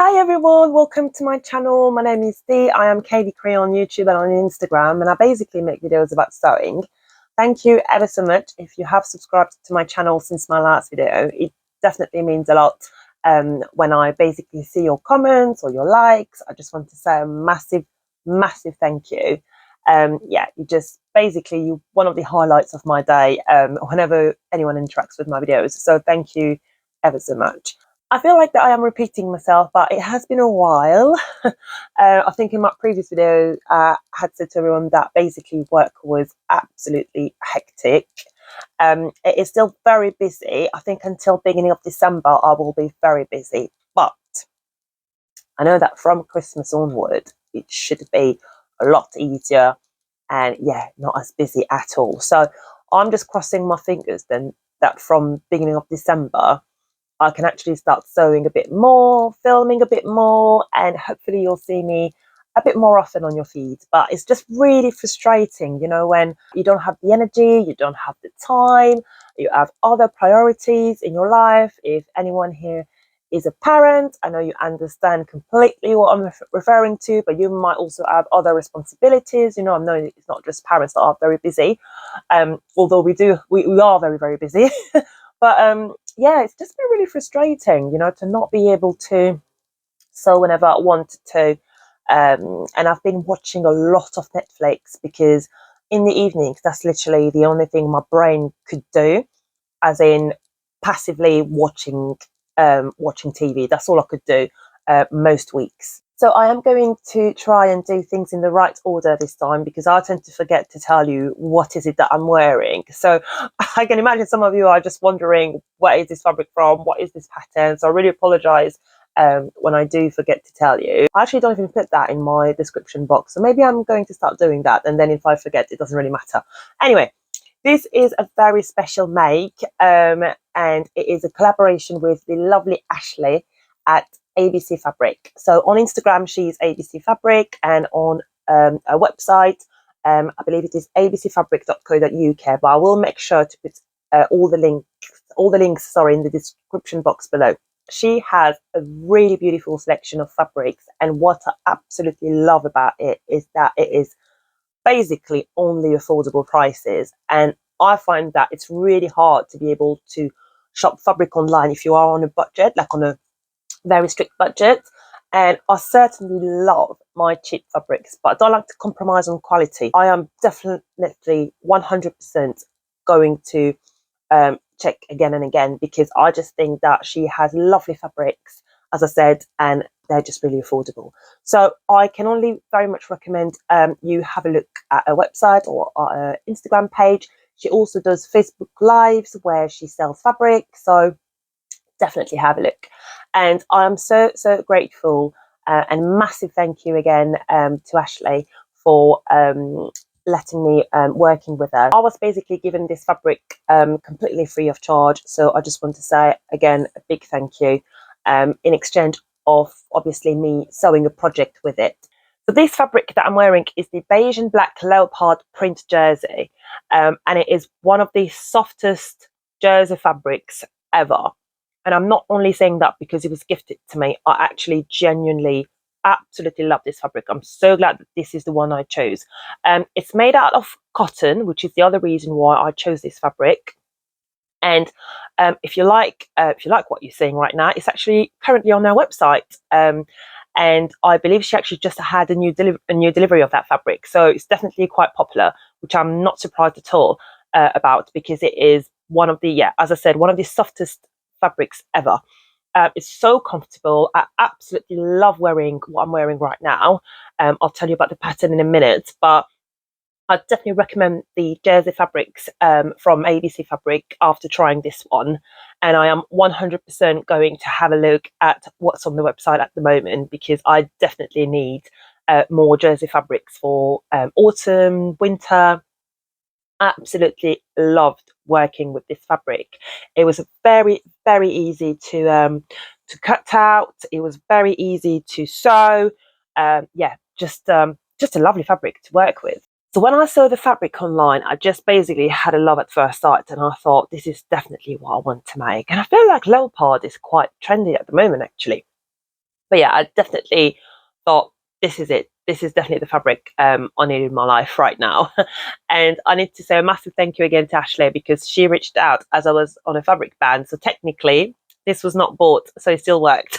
Hi everyone, welcome to my channel. My name is Dee. I am Katie Cree on YouTube and on Instagram, and I basically make videos about sewing. Thank you ever so much if you have subscribed to my channel since my last video. It definitely means a lot when I basically see your comments or your likes. I just want to say a massive thank you. Yeah, you just basically you're one of the highlights of my day whenever anyone interacts with my videos, so thank you ever so much. I feel like that I am repeating myself, but it has been a while. I think in my previous video, I had said to everyone that basically work was absolutely hectic. It is still very busy. I think until beginning of December, I will be very busy. But I know that from Christmas onward, it should be a lot easier and yeah, not as busy at all. So I'm just crossing my fingers then that from beginning of December, I can actually start sewing a bit more, filming a bit more, and hopefully you'll see me a bit more often on your feed. But it's just really frustrating, you know, when you don't have the energy, you don't have the time, you have other priorities in your life. If anyone here is a parent, I know you understand completely what I'm referring to, but you might also have other responsibilities. You know, I know it's not just parents that are very busy, although we are very busy. But yeah, it's just been really frustrating, you know, to not be able to sew whenever I wanted to. And I've been watching a lot of Netflix because in the evenings, that's literally the only thing my brain could do, as in passively watching TV. That's all I could do most weeks. So I am going to try and do things in the right order this time, because I tend to forget to tell you what is it that I'm wearing. So I can imagine some of you are just wondering, what is this fabric from? What is this pattern? So I really apologize when I do forget to tell you. I actually don't even put that in my description box. So maybe I'm going to start doing that. And then if I forget, it doesn't really matter. Anyway, this is a very special make, and it is a collaboration with the lovely Ashley at ABC Fabric. So on Instagram, she's ABC Fabric, and on a website, I believe it is abcfabric.co.uk. But I will make sure to put all the links, in the description box below. She has a really beautiful selection of fabrics, and what I absolutely love about it is that it is basically only affordable prices. And I find that it's really hard to be able to shop fabric online if you are on a budget, like on a very strict budget. And I certainly love my cheap fabrics, but I don't like to compromise on quality. I am definitely 100% going to check again and again, because I just think that she has lovely fabrics, as I said, and they're just really affordable. So I can only very much recommend you have a look at her website or her Instagram page. She also does Facebook Lives where she sells fabric, so definitely have a look. And I'm so grateful, and massive thank you again to Ashley for letting me working with her. I was basically given this fabric completely free of charge, so I just want to say again a big thank you in exchange of obviously me sewing a project with it. So this fabric that I'm wearing is the beige and black leopard print jersey, and it is one of the softest jersey fabrics ever. And I'm not only saying that because it was gifted to me. I actually genuinely absolutely love this fabric. I'm so glad that this is the one I chose. It's made out of cotton, which is the other reason why I chose this fabric. And if you like what you're seeing right now, it's actually currently on our website. And I believe she actually just had a new delivery of that fabric, so it's definitely quite popular, which I'm not surprised at all about, because it is one of the, as I said, one of the softest fabrics ever. It's so comfortable. I absolutely love wearing what I'm wearing right now. I'll tell you about the pattern in a minute, but I definitely recommend the jersey fabrics from ABC Fabric after trying this one. And I am 100% going to have a look at what's on the website at the moment, because I definitely need more jersey fabrics for autumn, winter. Absolutely loved working with this fabric. It was very easy to cut out. It was very easy to sew. Yeah, just a lovely fabric to work with. So when I saw the fabric online, I just basically had a love at first sight, and I thought this is definitely what I want to make. And I feel like leopard is quite trendy at the moment, actually. But yeah, I definitely thought, this is it. This is definitely the fabric I need in my life right now. And I need to say a massive thank you again to Ashley, because she reached out as I was on a fabric ban. So technically, this was not bought, so it still worked.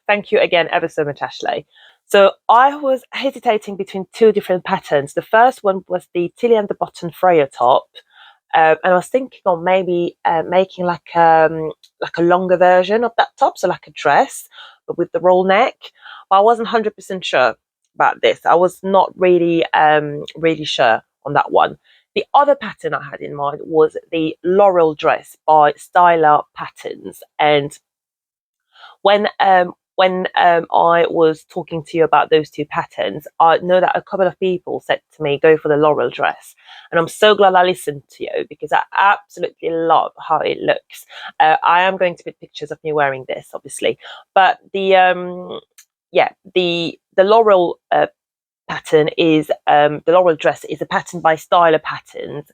Thank you again ever so much, Ashley. So I was hesitating between two different patterns. The first one was the Tilly and the Button Freya top. And I was thinking of maybe making like a longer version of that top, so like a dress, but with the roll neck. But I wasn't 100% sure about this. I was not really really sure on that one. The other pattern I had in mind was the Laurel dress by Styler Patterns. And when I was talking to you about those two patterns, I know that a couple of people said to me, go for the Laurel dress. And I'm so glad I listened to you, because I absolutely love how it looks. I am going to put pictures of me wearing this, obviously. But the Laurel pattern is the Laurel dress is a pattern by Styler Patterns.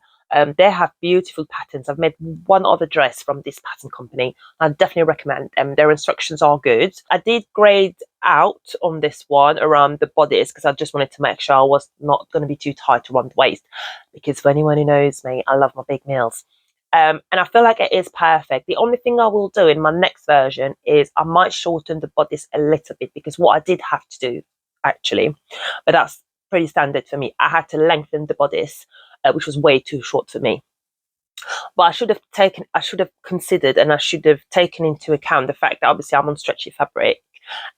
They have beautiful patterns. I've made one other dress from this pattern company. I definitely recommend them. Their instructions are good. I did grade out on this one around the bodice, because I just wanted to make sure I was not going to be too tight around the waist, because for anyone who knows me, I love my big meals. And I feel like it is perfect. The only thing I will do in my next version is I might shorten the bodice a little bit, because what I did have to do, actually, but that's pretty standard for me, I had to lengthen the bodice, which was way too short for me. But I should have considered, and I should have taken into account the fact that obviously I'm on stretchy fabric,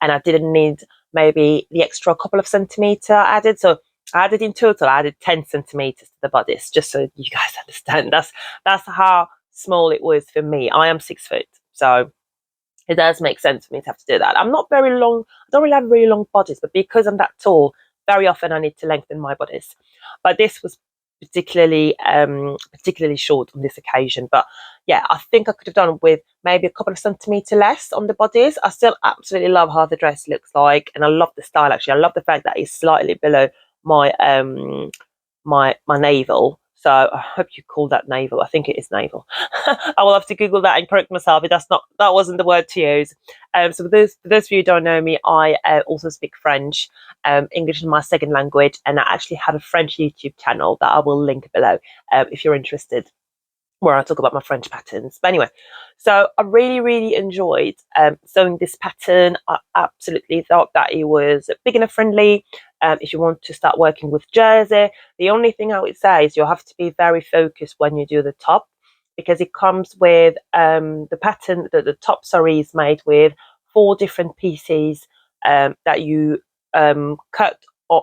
and I didn't need maybe the extra couple of centimeter added. So I added in total, I added 10 centimeters to the bodice, just so you guys understand. That's how small it was for me. I am 6 foot, so it does make sense for me to have to do that. I'm not very long. I don't really have very long bodies, but because I'm that tall, very often I need to lengthen my bodice. But this was particularly short on this occasion. But yeah, I think I could have done with maybe a couple of centimeter less on the bodice. I still absolutely love how the dress looks like, and I love the style. Actually, I love the fact that it's slightly below my my navel. So I hope you call that navel. I think it is navel. I will have to Google that and correct myself if that wasn't the word to use. So for those of you who don't know me, I also speak French. English is my second language, and I actually have a French YouTube channel that I will link below if you're interested, where I talk about my French patterns. But anyway, so I really enjoyed sewing this pattern. I absolutely thought that it was big enough friendly. If you want to start working with jersey, the only thing I would say is you'll have to be very focused when you do the top, because it comes with the pattern, the top, sorry, is made with 4 different pieces that you cut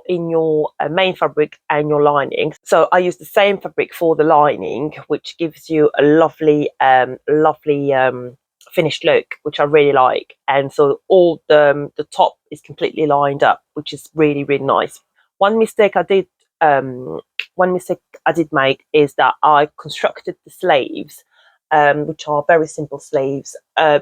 in your main fabric and your lining. So I use the same fabric for the lining, which gives you a lovely finished look, which I really like. And so all the top is completely lined up, which is really nice. One mistake I did make is that I constructed the sleeves, which are very simple sleeves,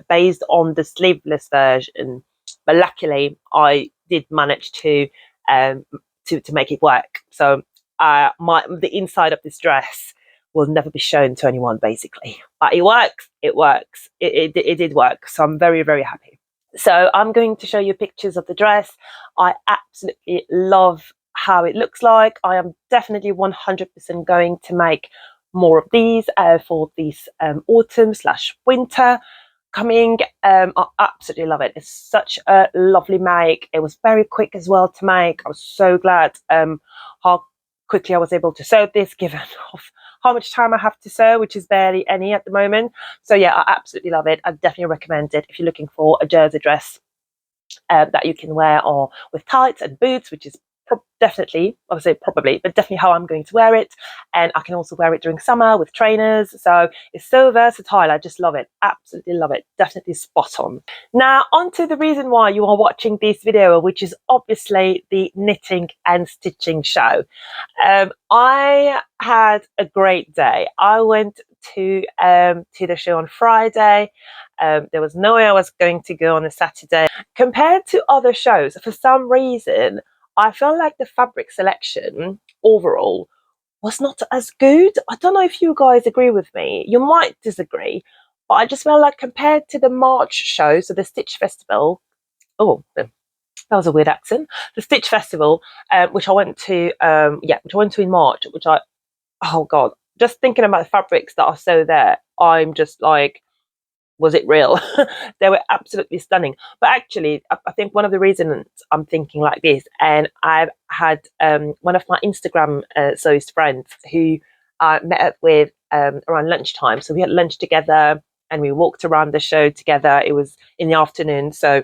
based on the sleeveless version. But luckily, I did manage to make it work. So the inside of this dress will never be shown to anyone, basically. But it works. It did work. So I'm very happy. So I'm going to show you pictures of the dress. I absolutely love how it looks like. I am definitely 100% going to make more of these for this autumn/winter coming. I absolutely love it. It's such a lovely make. It was very quick as well to make. I was so glad how quickly I was able to sew this, given how much time I have to sew, which is barely any at the moment. So yeah, I absolutely love it. I definitely recommend it if you're looking for a jersey dress that you can wear or with tights and boots, which is definitely, I would say probably, but definitely how I'm going to wear it. And I can also wear it during summer with trainers. So it's so versatile. I just love it. Absolutely love it. Definitely spot on. Now, on to the reason why you are watching this video, which is obviously the knitting and stitching show. I had a great day. I went to the show on Friday. There was no way I was going to go on a Saturday. Compared to other shows, for some reason, I felt like the fabric selection overall was not as good. I don't know if you guys agree with me. You might disagree, but I just felt like compared to the March show, so the Stitch Festival, oh, that was a weird accent. The Stitch Festival, which I went to, which I went to in March, which oh God, just thinking about the fabrics that are so there, I'm just like, was it real? They were absolutely stunning. But actually, I think one of the reasons I'm thinking like this, and I've had one of my Instagram sewist friends who I met up with around lunchtime. So we had lunch together and we walked around the show together. It was in the afternoon, so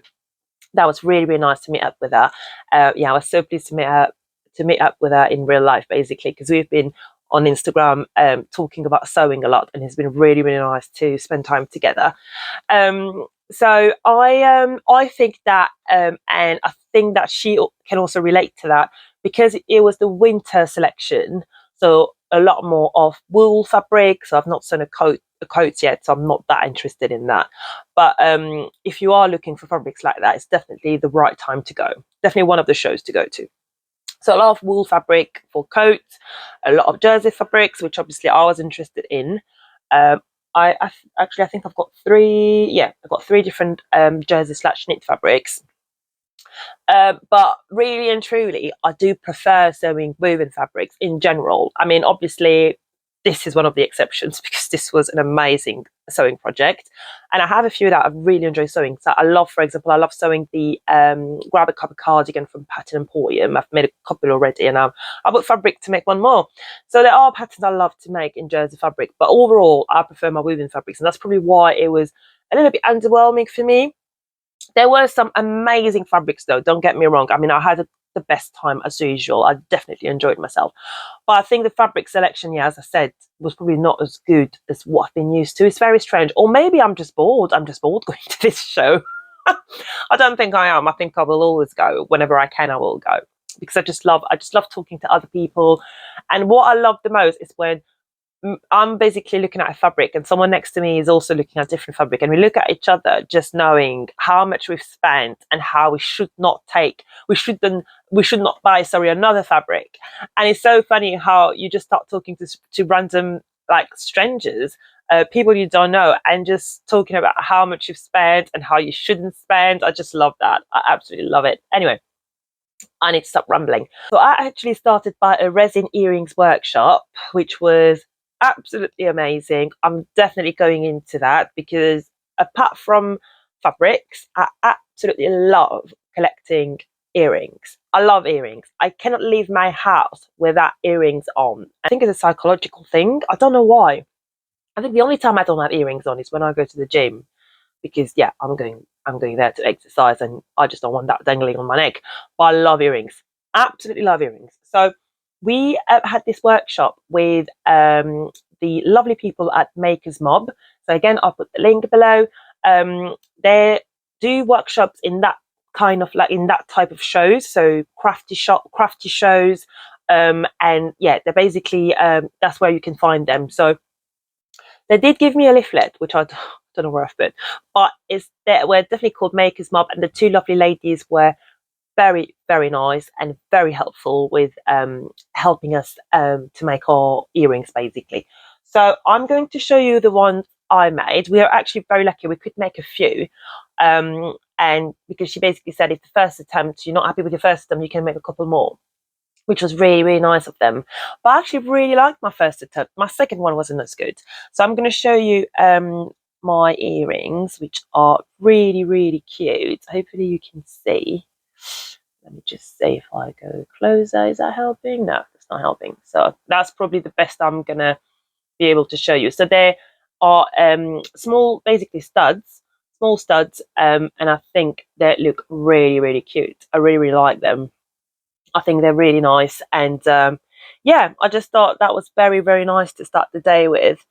that was really, really nice to meet up with her. I was so pleased to meet up with her in real life, basically, because we've been on Instagram talking about sewing a lot, and it's been really, really nice to spend time together. So I think that, and I think that she can also relate to that, because it was the winter selection. So a lot more of wool fabric. So I've not sewn a coat yet, so I'm not that interested in that. But if you are looking for fabrics like that, it's definitely the right time to go. Definitely one of the shows to go to. So a lot of wool fabric for coats, a lot of jersey fabrics, which obviously I was interested in. I think I've got three. Yeah, I've got three different jersey / knit fabrics. But really and truly, I do prefer sewing woven fabrics in general. I mean, obviously, this is one of the exceptions because this was an amazing sewing project, and I have a few that I really enjoy sewing. So I love, for example, I love sewing the Grab a Cup cardigan from Pattern Emporium. I've made a couple already, and I bought fabric to make one more. So there are patterns I love to make in jersey fabric, but overall, I prefer my woven fabrics, and that's probably why it was a little bit underwhelming for me. There were some amazing fabrics, though, don't get me wrong. I mean, I had the best time as usual. I definitely enjoyed myself. But I think the fabric selection, yeah, as I said, was probably not as good as what I've been used to. It's very strange. Or maybe I'm just bored. I'm just bored going to this show. I don't think I am. I think I will always go. Whenever I can, I will go. Because I just love talking to other people. And what I love the most is when I'm basically looking at a fabric and someone next to me is also looking at different fabric, and we look at each other just knowing how much we've spent and how we should not buy another fabric. And it's so funny how you just start talking to random, like, strangers, people you don't know, and just talking about how much you've spent and how you shouldn't spend. I just love that. I absolutely love it. Anyway, I need to stop rambling. So I actually started by a resin earrings workshop, which was absolutely amazing. I'm definitely going into that because apart from fabrics, I absolutely love collecting earrings. I love earrings. I cannot leave my house without earrings on. I think it's a psychological thing. I don't know why. I think the only time I don't have earrings on is when I go to the gym, because yeah, I'm going there to exercise, and I just don't want that dangling on my neck. But I love earrings, absolutely love earrings. So we had this workshop with the lovely people at Makers Mob. So again, I'll put the link below. They do workshops in that kind of, like, in that type of shows, so crafty shows, and yeah, they're basically that's where you can find them. So they did give me a leaflet, which I don't know where I've put, but we're definitely called Makers Mob, and the two lovely ladies were very, very nice and very helpful with helping us to make our earrings, basically. So I'm going to show you the ones I made. We are actually very lucky; we could make a few, and because she basically said if the first attempt you're not happy with your first attempt, you can make a couple more, which was really, really nice of them. But I actually really liked my first attempt. My second one wasn't as good. So I'm going to show you my earrings, which are really, really cute. Hopefully you can see. Let me just see if I go closer. Is that helping? No, it's not helping. So that's probably the best I'm going to be able to show you. So there are small, basically small studs, and I think they look really, really cute. I really, really like them. I think they're really nice, and yeah, I just thought that was very, very nice to start the day with.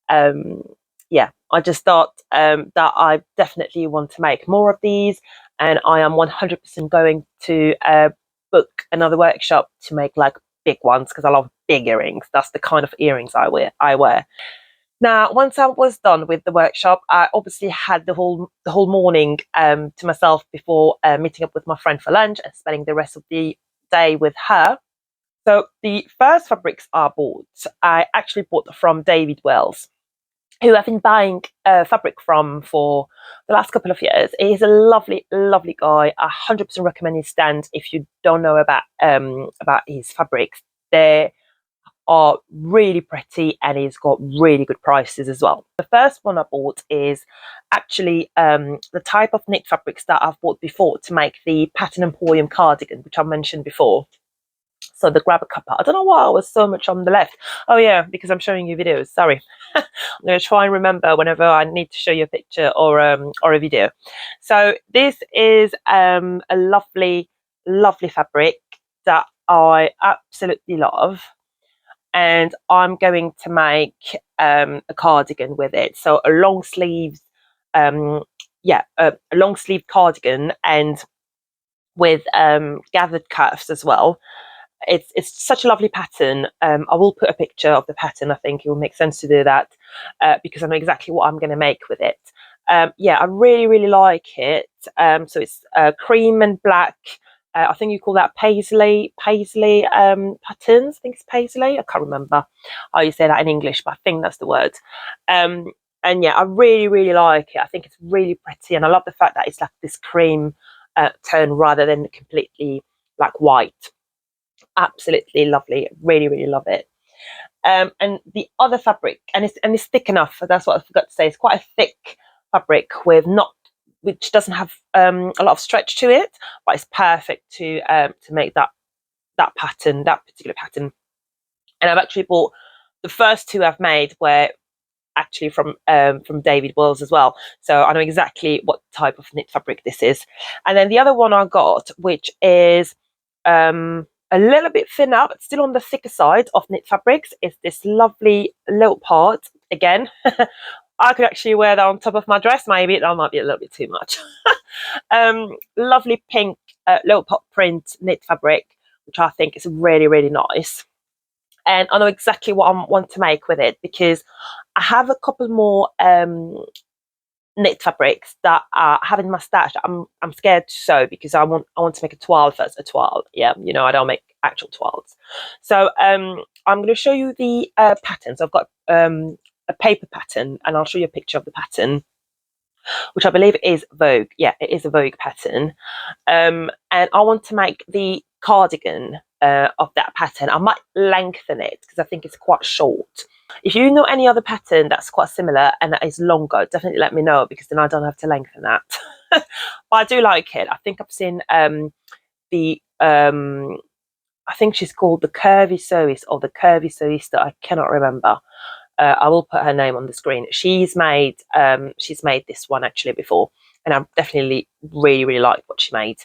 Um, yeah, I just thought that I definitely want to make more of these, and I am 100% going to book another workshop to make, like, big ones, because I love big earrings. That's the kind of earrings I wear. Now, once I was done with the workshop, I obviously had the whole morning to myself before meeting up with my friend for lunch and spending the rest of the day with her. So the first fabrics I actually bought from David Wells. who I've been buying fabric from for the last couple of years. He's a lovely, lovely guy. I 100% recommend his stand if you don't know about his fabrics. They are really pretty, and he's got really good prices as well. The first one I bought is actually the type of knit fabrics that I've bought before to make the Pattern Emporium cardigan, which I mentioned before. So the grabber cuppa. I don't know why I was so much on the left. Oh yeah, because I'm showing you videos. Sorry. I'm going to try and remember whenever I need to show you a picture or a video. So this is a lovely, lovely fabric that I absolutely love, and I'm going to make a cardigan with it. So a long sleeves, a long sleeve cardigan, and with gathered cuffs as well. It's such a lovely pattern. I will put a picture of the pattern. I think it will make sense to do that because I know exactly what I'm going to make with it. Yeah, I really, really like it. So it's cream and black. I think you call that paisley patterns. I think it's paisley. I can't remember how you say that in English, but I think that's the word. And yeah, I really, really like it. I think it's really pretty, and I love the fact that it's like this cream tone rather than completely like white. Absolutely lovely. Really, really love it. And the other fabric, and it's thick enough. That's what I forgot to say. It's quite a thick fabric which doesn't have a lot of stretch to it, but it's perfect to make that pattern, that particular pattern. And I've actually bought the first two I've made were actually from David Wells as well, so I know exactly what type of knit fabric this is. And then the other one I got, which is a little bit thinner but still on the thicker side of knit fabrics, is this lovely leopard. Again, I could actually wear that on top of my dress. Maybe that might be a little bit too much. Lovely pink leopard print knit fabric, which I think is really, really nice. And I know exactly what I want to make with it, because I have a couple more knit fabrics that I have in my stash. I'm scared to sew because I want to make a toile first. A toile, yeah, you know, I don't make actual toiles. So I'm going to show you the patterns. I've got a paper pattern, and I'll show you a picture of the pattern, which I believe is Vogue. Yeah, it is a Vogue pattern. And I want to make the cardigan of that pattern. I might lengthen it because I think it's quite short. If you know any other pattern that's quite similar and that is longer, definitely let me know, because then I don't have to lengthen that. But I do like it. I think I've seen the I think she's called the Curvy Sewist or the Curvy Sewista. I cannot remember. I will put her name on the screen. She's made this one actually before, and I definitely really, really like what she made.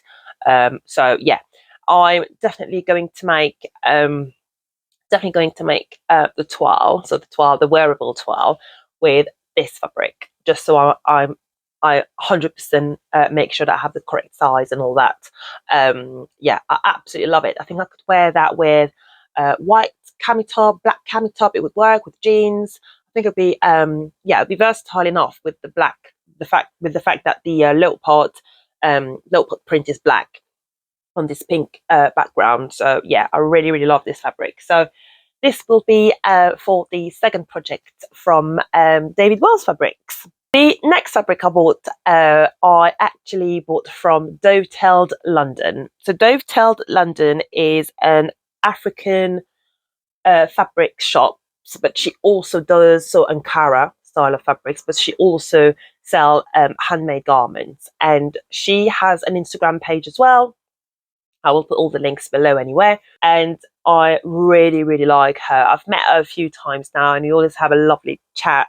So yeah, I'm definitely going to make the toile, so the wearable toile with this fabric, just so I 100% make sure that I have the correct size and all that. Yeah, I absolutely love it. I think I could wear that with white cami top, black cami top. It would work with jeans. I think it'd be it'd be versatile enough with the fact that the leopard print is black on this pink background. So yeah, I really, really love this fabric. So this will be for the second project from David Wells Fabrics. The next fabric I bought, I actually bought from Dovetailed London. So Dovetailed London is an African fabric shop, but she also does Ankara style of fabrics, but she also sells handmade garments, and she has an Instagram page as well. I will put all the links below anyway. And I really, really like her. I've met her a few times now, and we always have a lovely chat.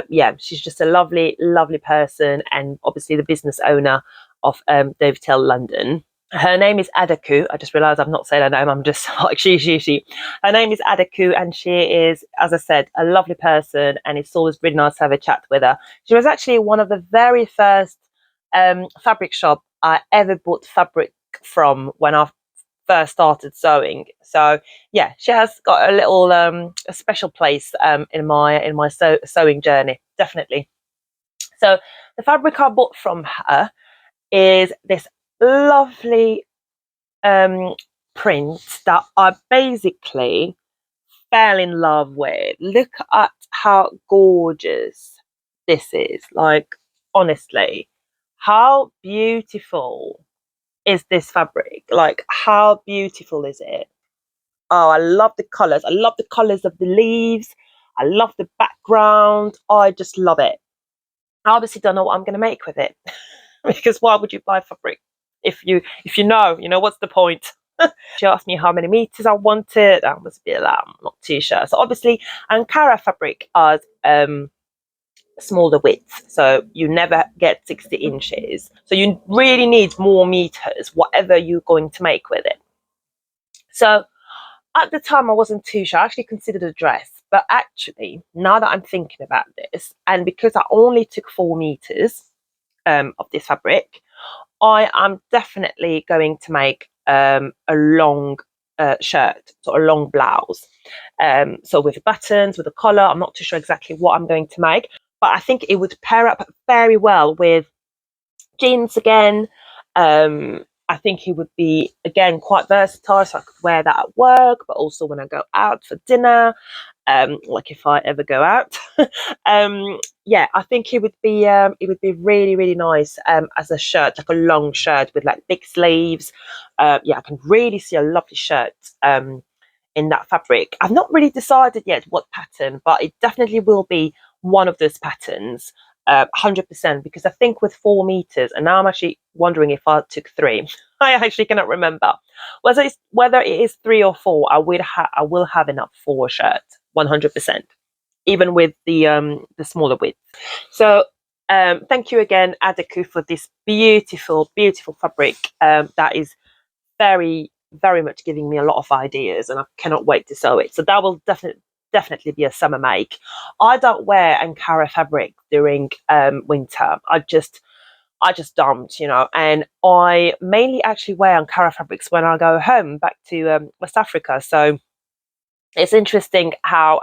Yeah, she's just a lovely, lovely person, and obviously the business owner of Dovetailed London. Her name is Adaku. I just realised I've not said her name. I'm just like she. Her name is Adaku, and she is, as I said, a lovely person, and it's always really nice to have a chat with her. She was actually one of the very first fabric shop I ever bought fabric from when I first started sewing. So yeah, she has got a little a special place in my sewing journey, definitely. So the fabric I bought from her is this lovely print that I basically fell in love with. Look at how gorgeous this is. Like, honestly, how beautiful is this fabric? Like, how beautiful is it? Oh, I love the colors. I love the colors of the leaves. I love the background. I just love it. I obviously don't know what I'm going to make with it because why would you buy fabric if you know what's the point? She asked me how many meters I wanted. I was a bit like, I'm not too sure. So obviously, Ankara fabric are smaller width, so you never get 60 inches. So you really need more meters, whatever you're going to make with it. So at the time, I wasn't too sure. I actually considered a dress, but actually, now that I'm thinking about this, and because I only took 4 meters of this fabric, I am definitely going to make a long shirt, so a long blouse. So with buttons, with a collar. I'm not too sure exactly what I'm going to make, but I think it would pair up very well with jeans again. I think it would be, again, quite versatile, so I could wear that at work, but also when I go out for dinner, like if I ever go out. Yeah, I think it would be really, really nice as a shirt, like a long shirt with like big sleeves. Yeah, I can really see a lovely shirt in that fabric. I've not really decided yet what pattern, but it definitely will be one of those patterns. 100%, because I think with 4 meters, and now I'm actually wondering if I took 3. I actually cannot remember whether it is 3 or 4. I will have enough for a shirt, 100%, even with the smaller width. So thank you again, Adeku, for this beautiful, beautiful fabric that is very, very much giving me a lot of ideas, and I cannot wait to sew it. So that will definitely be a summer make. I don't wear Ankara fabric during winter. I just don't, and I mainly actually wear Ankara fabrics when I go home back to West Africa. So it's interesting how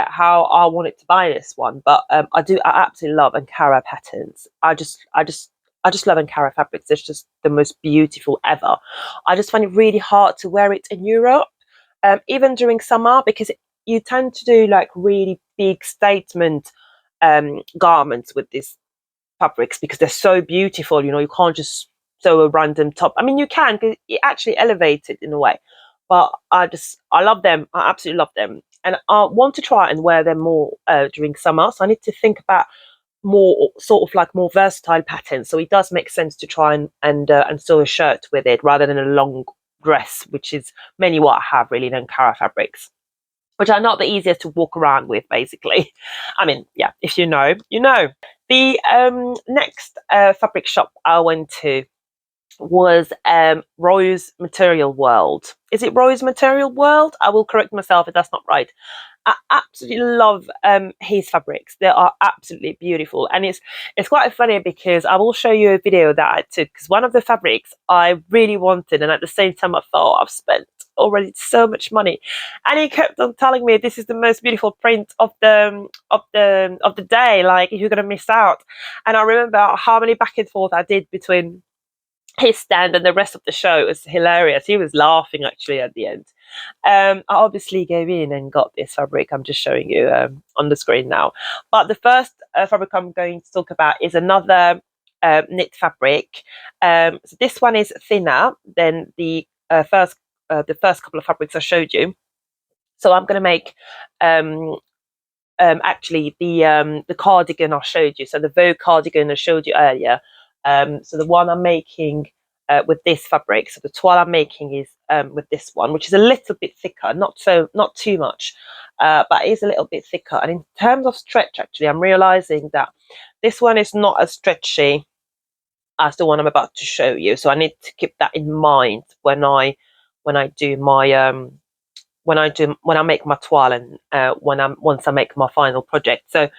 how I wanted to buy this one, but I absolutely love Ankara patterns. I just love Ankara fabrics. It's just the most beautiful ever. I just find it really hard to wear it in Europe, even during summer, because you tend to do like really big statement garments with these fabrics because they're so beautiful. You can't just sew a random top. I mean, you can, because it actually elevates it in a way. But I love them. I absolutely love them, and I want to try and wear them more during summer. So I need to think about more sort of like more versatile patterns. So it does make sense to try and sew a shirt with it rather than a long dress, which is mainly what I have really in Ankara fabrics, which are not the easiest to walk around with, basically. I mean, yeah, if you know, you know. The next fabric shop I went to was Rose Material World. Is it Rose Material World? I will correct myself if that's not right. I absolutely love his fabrics. They are absolutely beautiful, and it's quite funny because I will show you a video that I took, because one of the fabrics I really wanted, and at the same time I thought, I've spent already so much money, and he kept on telling me this is the most beautiful print of the day, like you're gonna miss out. And I remember how many back and forth I did between his stand and the rest of the show. It was hilarious. He was laughing actually at the end. I obviously gave in and got this fabric. I'm just showing you on the screen now. But the first fabric I'm going to talk about is another knit fabric. So this one is thinner than the first couple of fabrics I showed you. So I'm going to make actually the cardigan I showed you. So the Vogue cardigan I showed you earlier. So the one I'm making with this fabric, so the toile I'm making is with this one, which is a little bit thicker, not too much, but it is a little bit thicker. And in terms of stretch, actually, I'm realizing that this one is not as stretchy as the one I'm about to show you. So I need to keep that in mind when I do my when I make my toile, and once I make my final project. So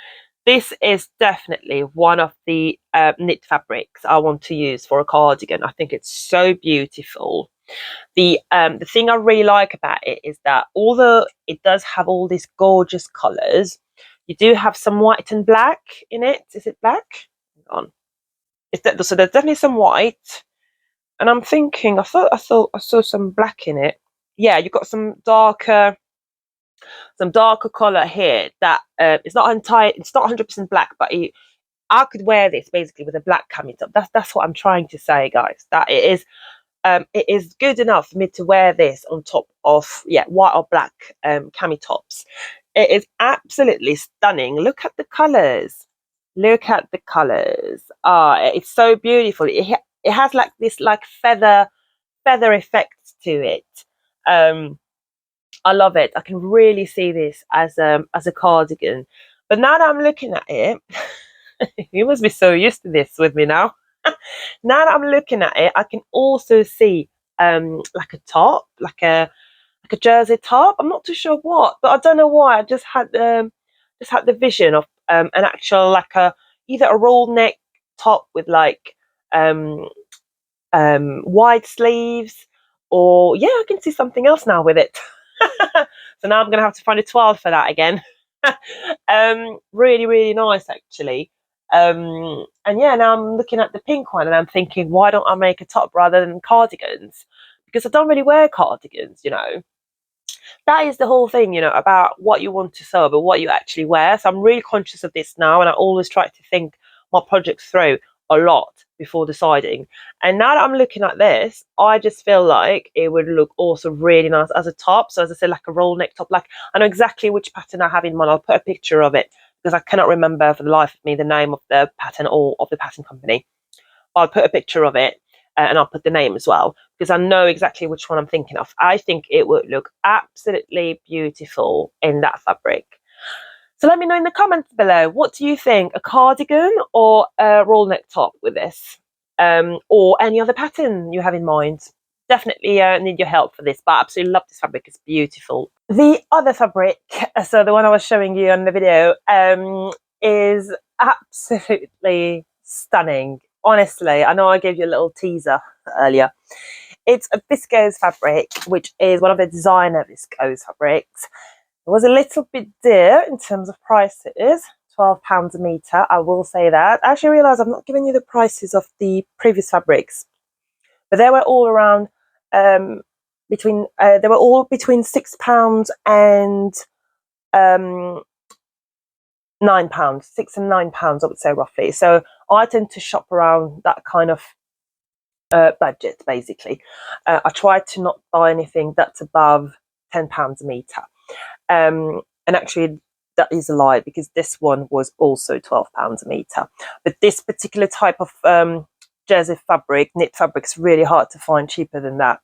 this is definitely one of the knit fabrics I want to use for a cardigan. I think it's so beautiful. The thing I really like about it is that although it does have all these gorgeous colours, you do have some white and black in it. Is it black? Hang on. So there's definitely some white, and I'm thinking I thought I saw some black in it. Yeah, you've got some darker some darker color here that it's not 100% black, but I could wear this basically with a black cami top. That's what I'm trying to say, guys. That it is good enough for me to wear this on top of white or black cami tops. It is absolutely stunning. Look at the colors. Look at the colors. It's so beautiful. It has like this like feather effect to it. I love it. I can really see this as a cardigan. But now that I'm looking at it, you must be so used to this with me now. Now that I'm looking at it, I can also see like a top, like a jersey top. I'm not too sure what, but I don't know why. I just had the vision of an actual like either a roll neck top with like wide sleeves, or I can see something else now with it. So now I'm gonna have to find a 12 for that again. Really, really nice actually. And now I'm looking at the pink one and I'm thinking, why don't I make a top rather than cardigans? Because I don't really wear cardigans, That is the whole thing, about what you want to sew, but what you actually wear. So I'm really conscious of this now, and I always try to think my projects through a lot before deciding. And now that I'm looking at this, I just feel like it would look also really nice as a top. So as I said, like a roll neck top. Like, I know exactly which pattern I have in mind. I'll put a picture of it because I cannot remember for the life of me the name of the pattern or of the pattern company. I'll put a picture of it and I'll put the name as well, because I know exactly which one I'm thinking of. I think it would look absolutely beautiful in that fabric. So let me know in the comments below, what do you think? A cardigan or a roll neck top with this? Or any other pattern you have in mind? Definitely need your help for this, but I absolutely love this fabric. It's beautiful. The other fabric, so the one I was showing you on the video, is absolutely stunning. Honestly, I know I gave you a little teaser earlier. It's a viscose fabric, which is one of the designer viscose fabrics. It was a little bit dear in terms of prices, £12 a metre, I will say that. I actually realised I've not given you the prices of the previous fabrics, but they were all around between £6 and £9, £6 and £9, I would say roughly. So I tend to shop around that kind of budget, basically. I try to not buy anything that's above £10 a metre. And actually, that is a lie, because this one was also £12 a metre. But this particular type of jersey fabric, knit fabric, is really hard to find cheaper than that.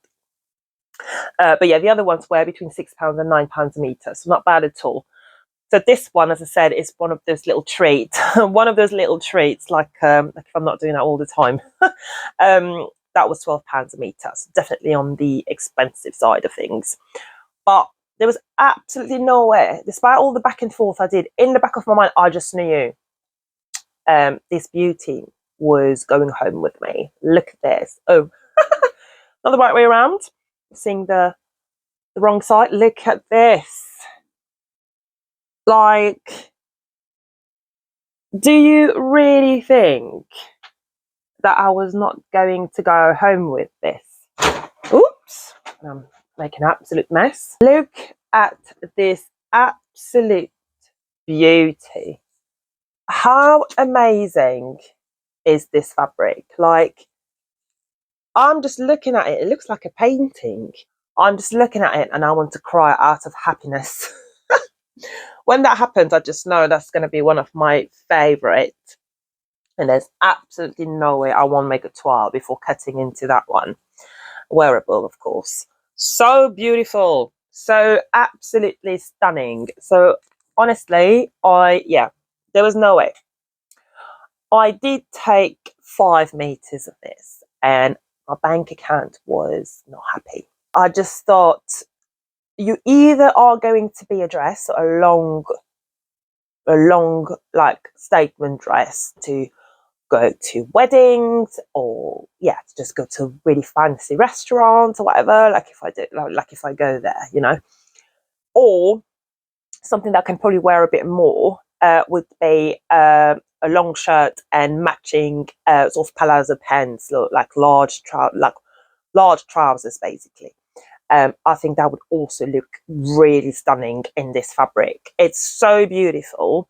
But the other ones were between £6 and £9 a metre, so not bad at all. So this one, as I said, is one of those little treats. One of those little treats, like if I'm not doing that all the time. That was £12 a metre, so definitely on the expensive side of things. But there was absolutely no way, despite all the back and forth I did, in the back of my mind, I just knew this beauty was going home with me. Look at this. Oh, not the right way around. Seeing the wrong side. Look at this. Like, do you really think that I was not going to go home with this? Oops, I'm making an absolute mess. Look at this absolute beauty. How amazing is this fabric? Like, I'm just looking at it. It looks like a painting. I'm just looking at it and I want to cry out of happiness. When that happens, I just know that's going to be one of my favourite. And there's absolutely no way I won't make a toile before cutting into that one. Wearable, of course. So beautiful. So absolutely stunning. So honestly, there was no way. I did take 5 meters of this and my bank account was not happy. I just thought, you either are going to be a dress, a long like statement dress to go to weddings, or to just go to really fancy restaurants or whatever, like if I go there, or something that I can probably wear a bit more would be a long shirt and matching sort of palazzo pants, like large trousers basically. I think that would also look really stunning in this fabric. It's so beautiful.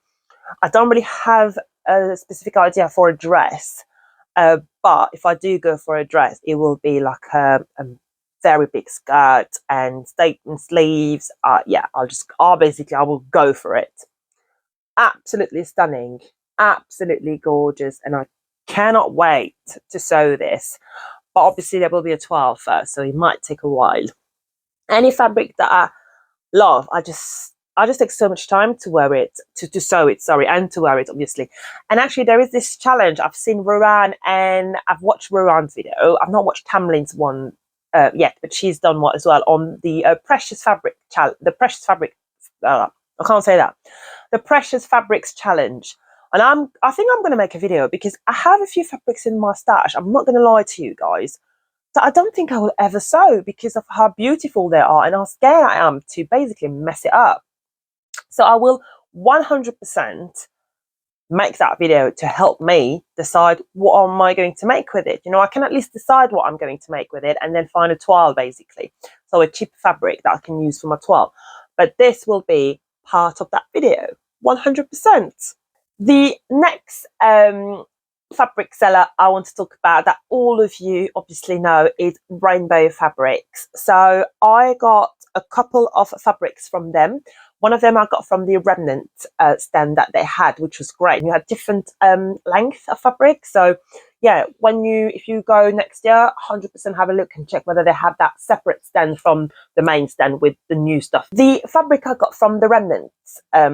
I don't really have a specific idea for a dress, but if I do go for a dress, it will be like a very big skirt and statement sleeves. Yeah, I will go for it. Absolutely stunning, absolutely gorgeous, and I cannot wait to sew this. But obviously there will be a trial first, so it might take a while. Any fabric that I love, I just take so much time to wear it, to sew it, sorry, and to wear it, obviously. And actually there is this challenge. I've seen Rowan, and I've watched Rowan's video. I've not watched Tamlin's one yet, but she's done one as well on the precious fabric challenge, the precious fabric, I can't say that, the precious fabrics challenge. And I think I'm going to make a video because I have a few fabrics in my stash. I'm not going to lie to you guys, that I don't think I will ever sew because of how beautiful they are and how scared I am to basically mess it up. So I will 100% make that video to help me decide what am I going to make with it. You know, I can at least decide what I'm going to make with it and then find a toile, basically. So a cheap fabric that I can use for my toile. But this will be part of that video, 100%. The next fabric seller I want to talk about that all of you obviously know is Rainbow Fabrics. So I got a couple of fabrics from them. One of them I got from the remnant stand that they had, which was great. You had different length of fabric. So yeah, if you go next year, 100% have a look and check whether they have that separate stand from the main stand with the new stuff. The fabric I got from the remnant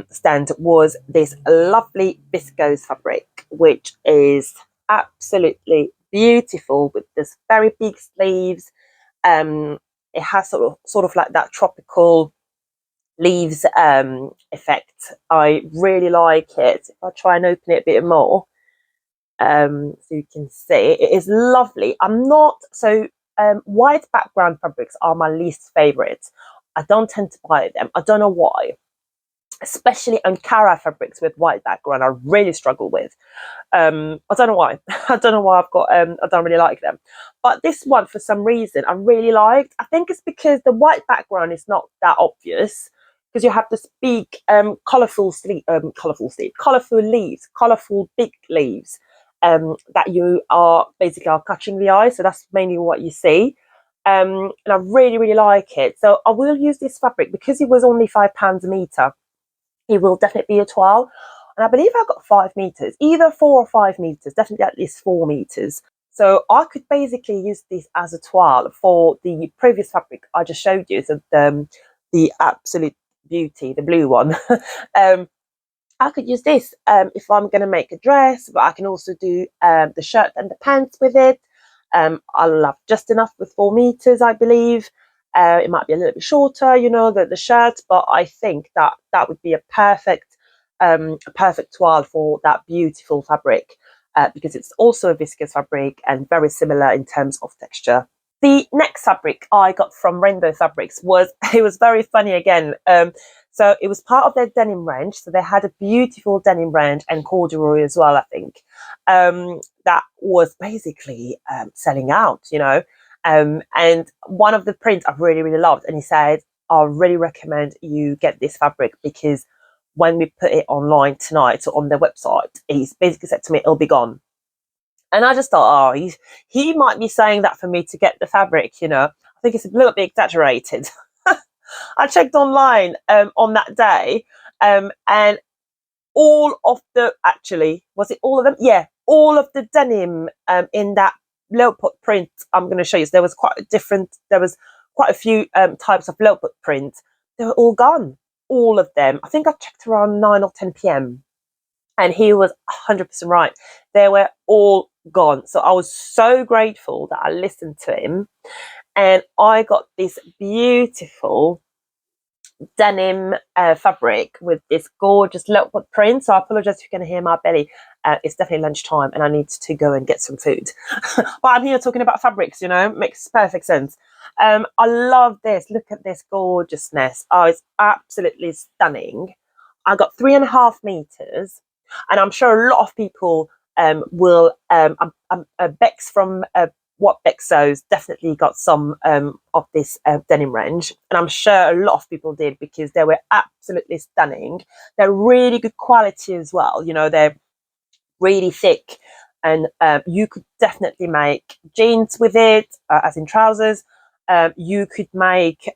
stand was this lovely viscose fabric, which is absolutely beautiful with this very big sleeves. It has sort of like that tropical leaves effect. I really like it. If I try and open it a bit more, so you can see, it is lovely. I'm not so white background fabrics are my least favorite. I don't tend to buy them. I don't know why, especially Ankara fabrics with white background I really struggle with. I don't know why. I don't know why I don't really like them. But this one, for some reason, I really liked. I think it's because the white background is not that obvious, because you have this big colourful leaves, colourful big leaves that you are basically catching the eye. So that's mainly what you see. And I really, really like it. So I will use this fabric because it was only £5 a metre. It will definitely be a toile. And I believe I got 5 meters, either 4 or 5 meters, definitely at least 4 meters. So I could basically use this as a toile for the previous fabric I just showed you. So the absolute beauty, the blue one. I could use this if I'm going to make a dress, but I can also do the shirt and the pants with it. I'll have just enough with 4 meters, I believe. It might be a little bit shorter, you know, the shirt, but I think that would be a perfect toile for that beautiful fabric because it's also a viscose fabric and very similar in terms of texture. The next fabric I got from Rainbow Fabrics it was very funny again. So it was part of their denim range. So they had a beautiful denim range and corduroy as well, I think, that was basically selling out, you know. And one of the prints I really, really loved, and he said, I really recommend you get this fabric because when we put it online tonight, so on their website, he's basically said to me, it'll be gone. And I just thought, oh, he might be saying that for me to get the fabric, you know. I think it's a little bit exaggerated. I checked online on that day, and all of the, actually, was it all of them? Yeah, all of the denim in that leopard print I'm going to show you. So there was quite a few types of leopard print. They were all gone, all of them. I think I checked around 9 or 10 p.m. and he was 100% right. They were all gone. So I was so grateful that I listened to him, and I got this beautiful denim fabric with this gorgeous leopard print. So I apologize if you can hear my belly. It's definitely lunchtime and I need to go and get some food. But I'm here talking about fabrics, you know, makes perfect sense. I love this. Look at this gorgeousness. Oh, it's absolutely stunning. I got 3.5 meters, and I'm sure a lot of people will Bex from what Beck Sews definitely got some of this denim range, and I'm sure a lot of people did because they were absolutely stunning. They're really good quality as well. You know, they're really thick, and you could definitely make jeans with it, as in trousers. You could 100%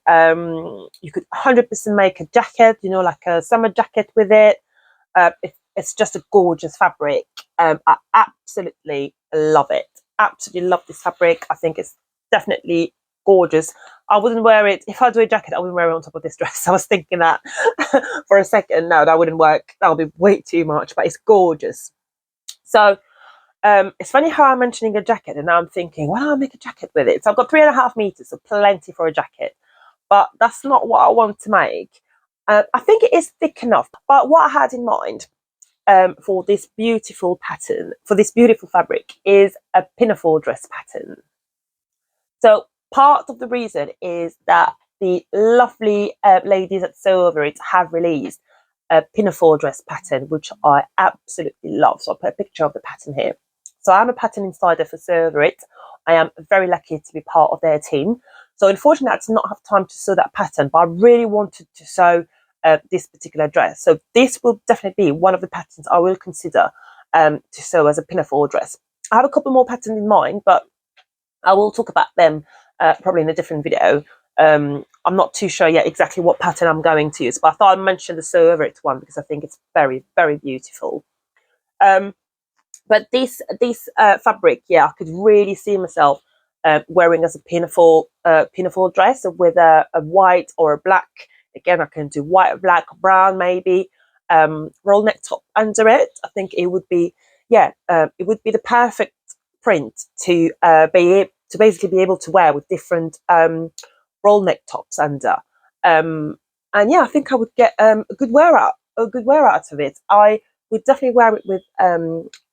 make a jacket, you know, like a summer jacket with it. It's just a gorgeous fabric. I absolutely love it. Absolutely love this fabric. I think it's definitely gorgeous. I wouldn't wear it if I do a jacket. I wouldn't wear it on top of this dress. I was thinking that for a second. No, that wouldn't work. That would be way too much. But it's gorgeous. So it's funny how I'm mentioning a jacket, and now I'm thinking, well, I'll make a jacket with it. So I've got 3.5 meters, so plenty for a jacket. But that's not what I want to make. I think it is thick enough. But what I had in mind for this beautiful pattern, for this beautiful fabric, is a pinafore dress pattern. So part of the reason is that the lovely ladies at Sew Over It have released a pinafore dress pattern, which I absolutely love. So I'll put a picture of the pattern here. So I'm a pattern insider for Sew Over It. I am very lucky to be part of their team. So unfortunately, I did not have time to sew that pattern, but I really wanted to sew this particular dress. So this will definitely be one of the patterns I will consider to sew as a pinafore dress. I have a couple more patterns in mind, but I will talk about them probably in a different video. I'm not too sure yet exactly what pattern I'm going to use, but I thought I'd mention the Sew Over It one because I think it's very, very beautiful. But this fabric, yeah, I could really see myself wearing as a pinafore dress with a white or a black. Again, I can do white, black, brown, maybe roll neck top under it. I think it would be, it would be the perfect print to basically be able to wear with different roll neck tops under. And yeah, I think I would get a good wear out of it. I would definitely wear it with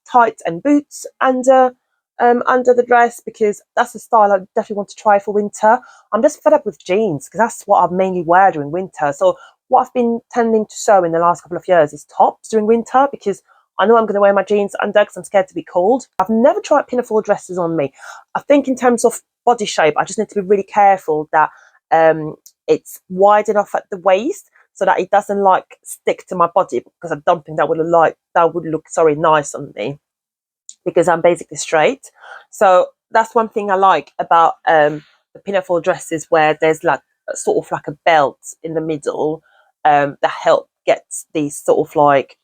tights and boots under the dress, because that's the style I definitely want to try for winter. I'm just fed up with jeans because that's what I mainly wear during winter. So what I've been tending to sew in the last couple of years is tops during winter, because I know I'm going to wear my jeans under because I'm scared to be cold. I've never tried pinafore dresses on me. I think in terms of body shape, I just need to be really careful that it's wide enough at the waist so that it doesn't like stick to my body, because I don't think that would look nice on me, because I'm basically straight. So that's one thing I like about the pinafore dresses, where there's like sort of like a belt in the middle that help get these sort of like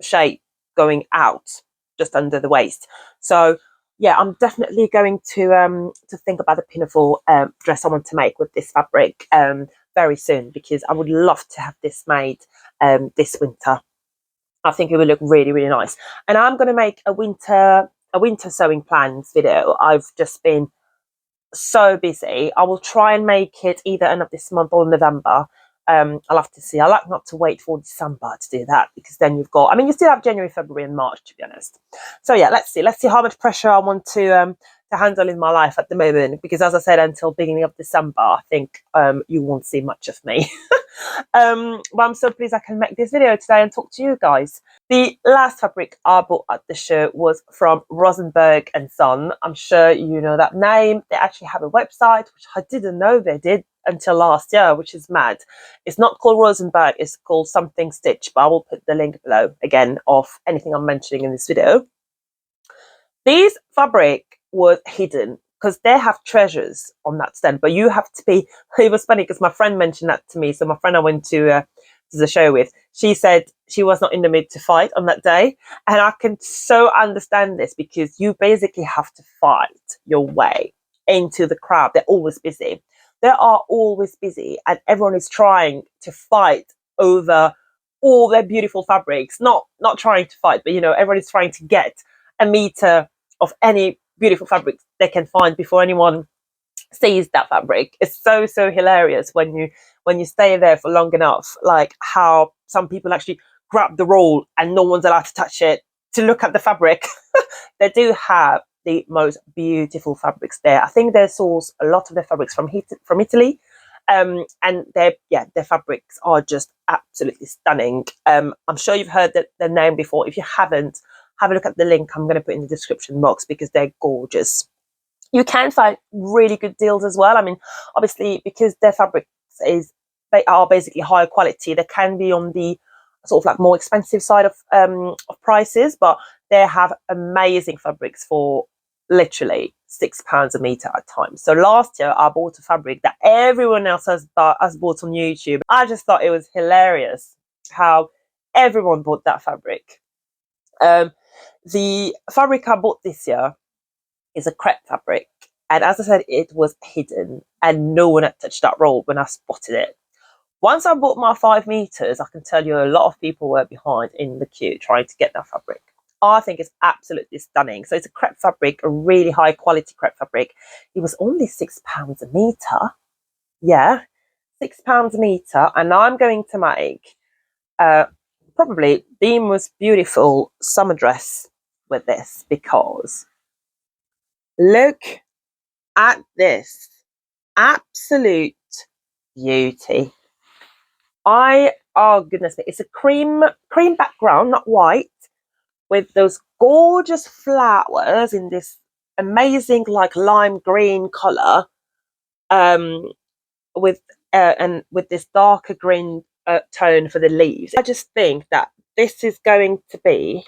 shape going out just under the waist. So yeah, I'm definitely going to think about the pinafore dress I want to make with this fabric very soon, because I would love to have this made this winter. I think it will look really, really nice. And I'm going to make a winter sewing plans video. I've just been so busy. I will try and make it either end of this month or November. I'll have to see. I like not to wait for December to do that, because then you still have January, February and March, to be honest. So yeah, let's see how much pressure I want to handle in my life at the moment, because as I said, until beginning of December, I think you won't see much of me. But I'm so pleased I can make this video today and talk to you guys. The last fabric I bought at the show was from Rosenberg Son. I'm sure you know that name. They actually have a website, which I didn't know they did until last year, which is mad. It's not called Rosenberg, it's called something Stitch, but I will put the link below again of anything I'm mentioning in this video. This fabric was hidden because they have treasures on that stand, but you have to be, it was funny because my friend mentioned that to me. So my friend I went to the show with, she said she was not in the mood to fight on that day. And I can so understand this, because you basically have to fight your way into the crowd. They're always busy. They are always busy, and everyone is trying to fight over all their beautiful fabrics. Not trying to fight, but everyone is trying to get a meter of any beautiful fabric they can find before anyone sees that fabric. It's so hilarious when you stay there for long enough, like how some people actually grab the roll and no one's allowed to touch it to look at the fabric. They do have the most beautiful fabrics there. I think they source a lot of their fabrics from Italy, and their fabrics are just absolutely stunning. I'm sure you've heard the name before. If you haven't, have a look at the link I'm going to put in the description box because they're gorgeous. You can find really good deals as well. I mean, obviously, because their fabrics they are basically higher quality, they can be on the sort of like more expensive side of prices, but they have amazing fabrics for literally £6 a meter at times. So last year I bought a fabric that everyone else has bought on YouTube. I just thought it was hilarious how everyone bought that fabric. The fabric I bought this year is a crepe fabric, and as I said, it was hidden and no one had touched that roll when I spotted it. Once I bought my 5 meters, I can tell you a lot of people were behind in the queue trying to get that fabric. I think it's absolutely stunning. So it's a crepe fabric, a really high quality crepe fabric. It was only £6 a meter. Yeah, £6 a meter. And I'm going to make probably the most beautiful summer dress with this, because look at this. Absolute beauty. Oh goodness me, it's a cream background, not white, with those gorgeous flowers in this amazing like lime green color, with and with this darker green tone for the leaves. I just think that this is going to be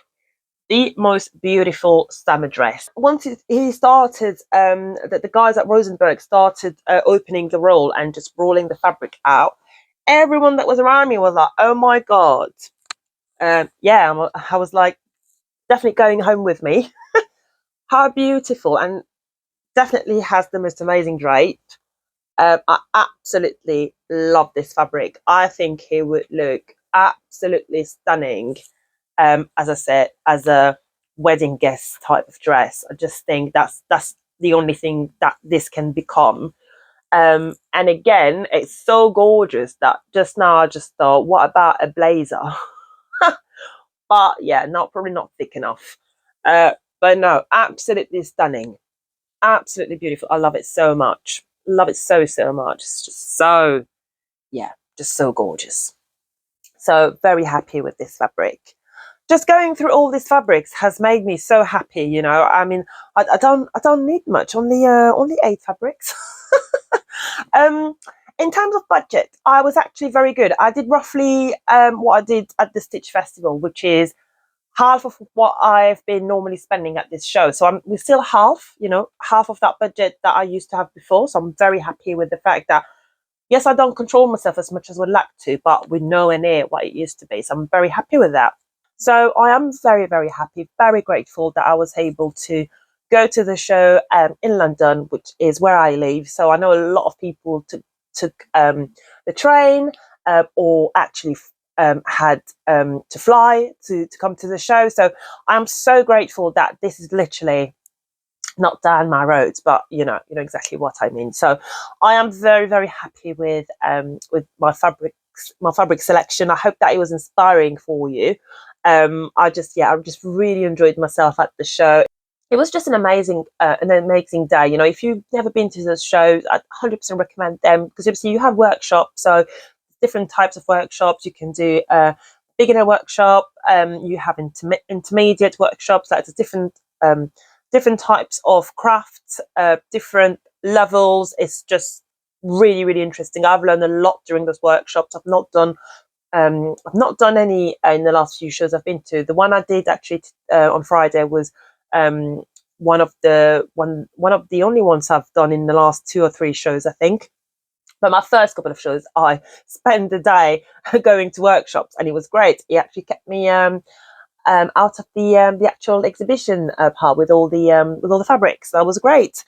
the most beautiful summer dress. Once he started, the guys at Rosenberg started opening the roll and just rolling the fabric out, everyone that was around me was like, oh my god. Yeah, I was like, definitely going home with me. How beautiful, and definitely has the most amazing drape. I absolutely love this fabric. I think it would look absolutely stunning, as I said, as a wedding guest type of dress. I just think that's the only thing that this can become. And again, it's so gorgeous that just now I just thought, what about a blazer? But yeah, probably not thick enough. But no, absolutely stunning, absolutely beautiful. I love it so much. Love it so much. It's just so, yeah, just so gorgeous. So very happy with this fabric. Just going through all these fabrics has made me so happy. You know, I mean, I don't need much, only 8 fabrics. In terms of budget, I was actually very good. I did roughly what I did at the Stitch Festival, which is half of what I've been normally spending at this show. So we're still half, half of that budget that I used to have before. So I'm very happy with the fact that, yes, I don't control myself as much as I would like to, but we're nowhere near what it used to be. So I'm very happy with that. So I am very, very happy, very grateful that I was able to go to the show in London, which is where I live. So I know a lot of people took the train or actually had to fly to come to the show. So I'm so grateful that this is literally not down my roads, but you know exactly what I mean. So I am very, very happy with my fabric selection. I hope that it was inspiring for you. I just really enjoyed myself at the show. It was just an amazing day. You know, if you've never been to the shows, I'd 100% recommend them, because obviously you have workshops. So different types of workshops. You can do a beginner workshop. You have intermediate workshops. That's different types of crafts, different levels. It's just really, really interesting. I've learned a lot during those workshops. I've not done any in the last few shows I've been to. The one I did actually on Friday was one of the only ones I've done in the last 2 or 3 shows, I think. But my first couple of shows, I spent the day going to workshops, and it was great. It actually kept me out of the actual exhibition part with all the fabrics. That was great.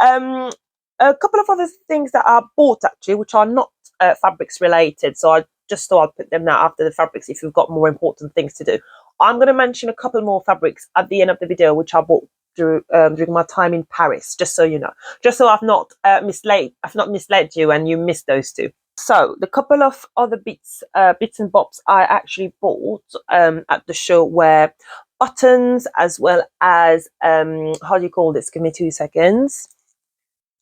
A couple of other things that I bought actually, which are not fabrics related. So I just thought I'd put them now after the fabrics if you've got more important things to do. I'm going to mention a couple more fabrics at the end of the video, which I bought during my time in Paris, just so you know, just so I've not misled you and you missed those two. So the couple of other bits and bobs I actually bought at the show were buttons, as well as how do you call this? Give me 2 seconds.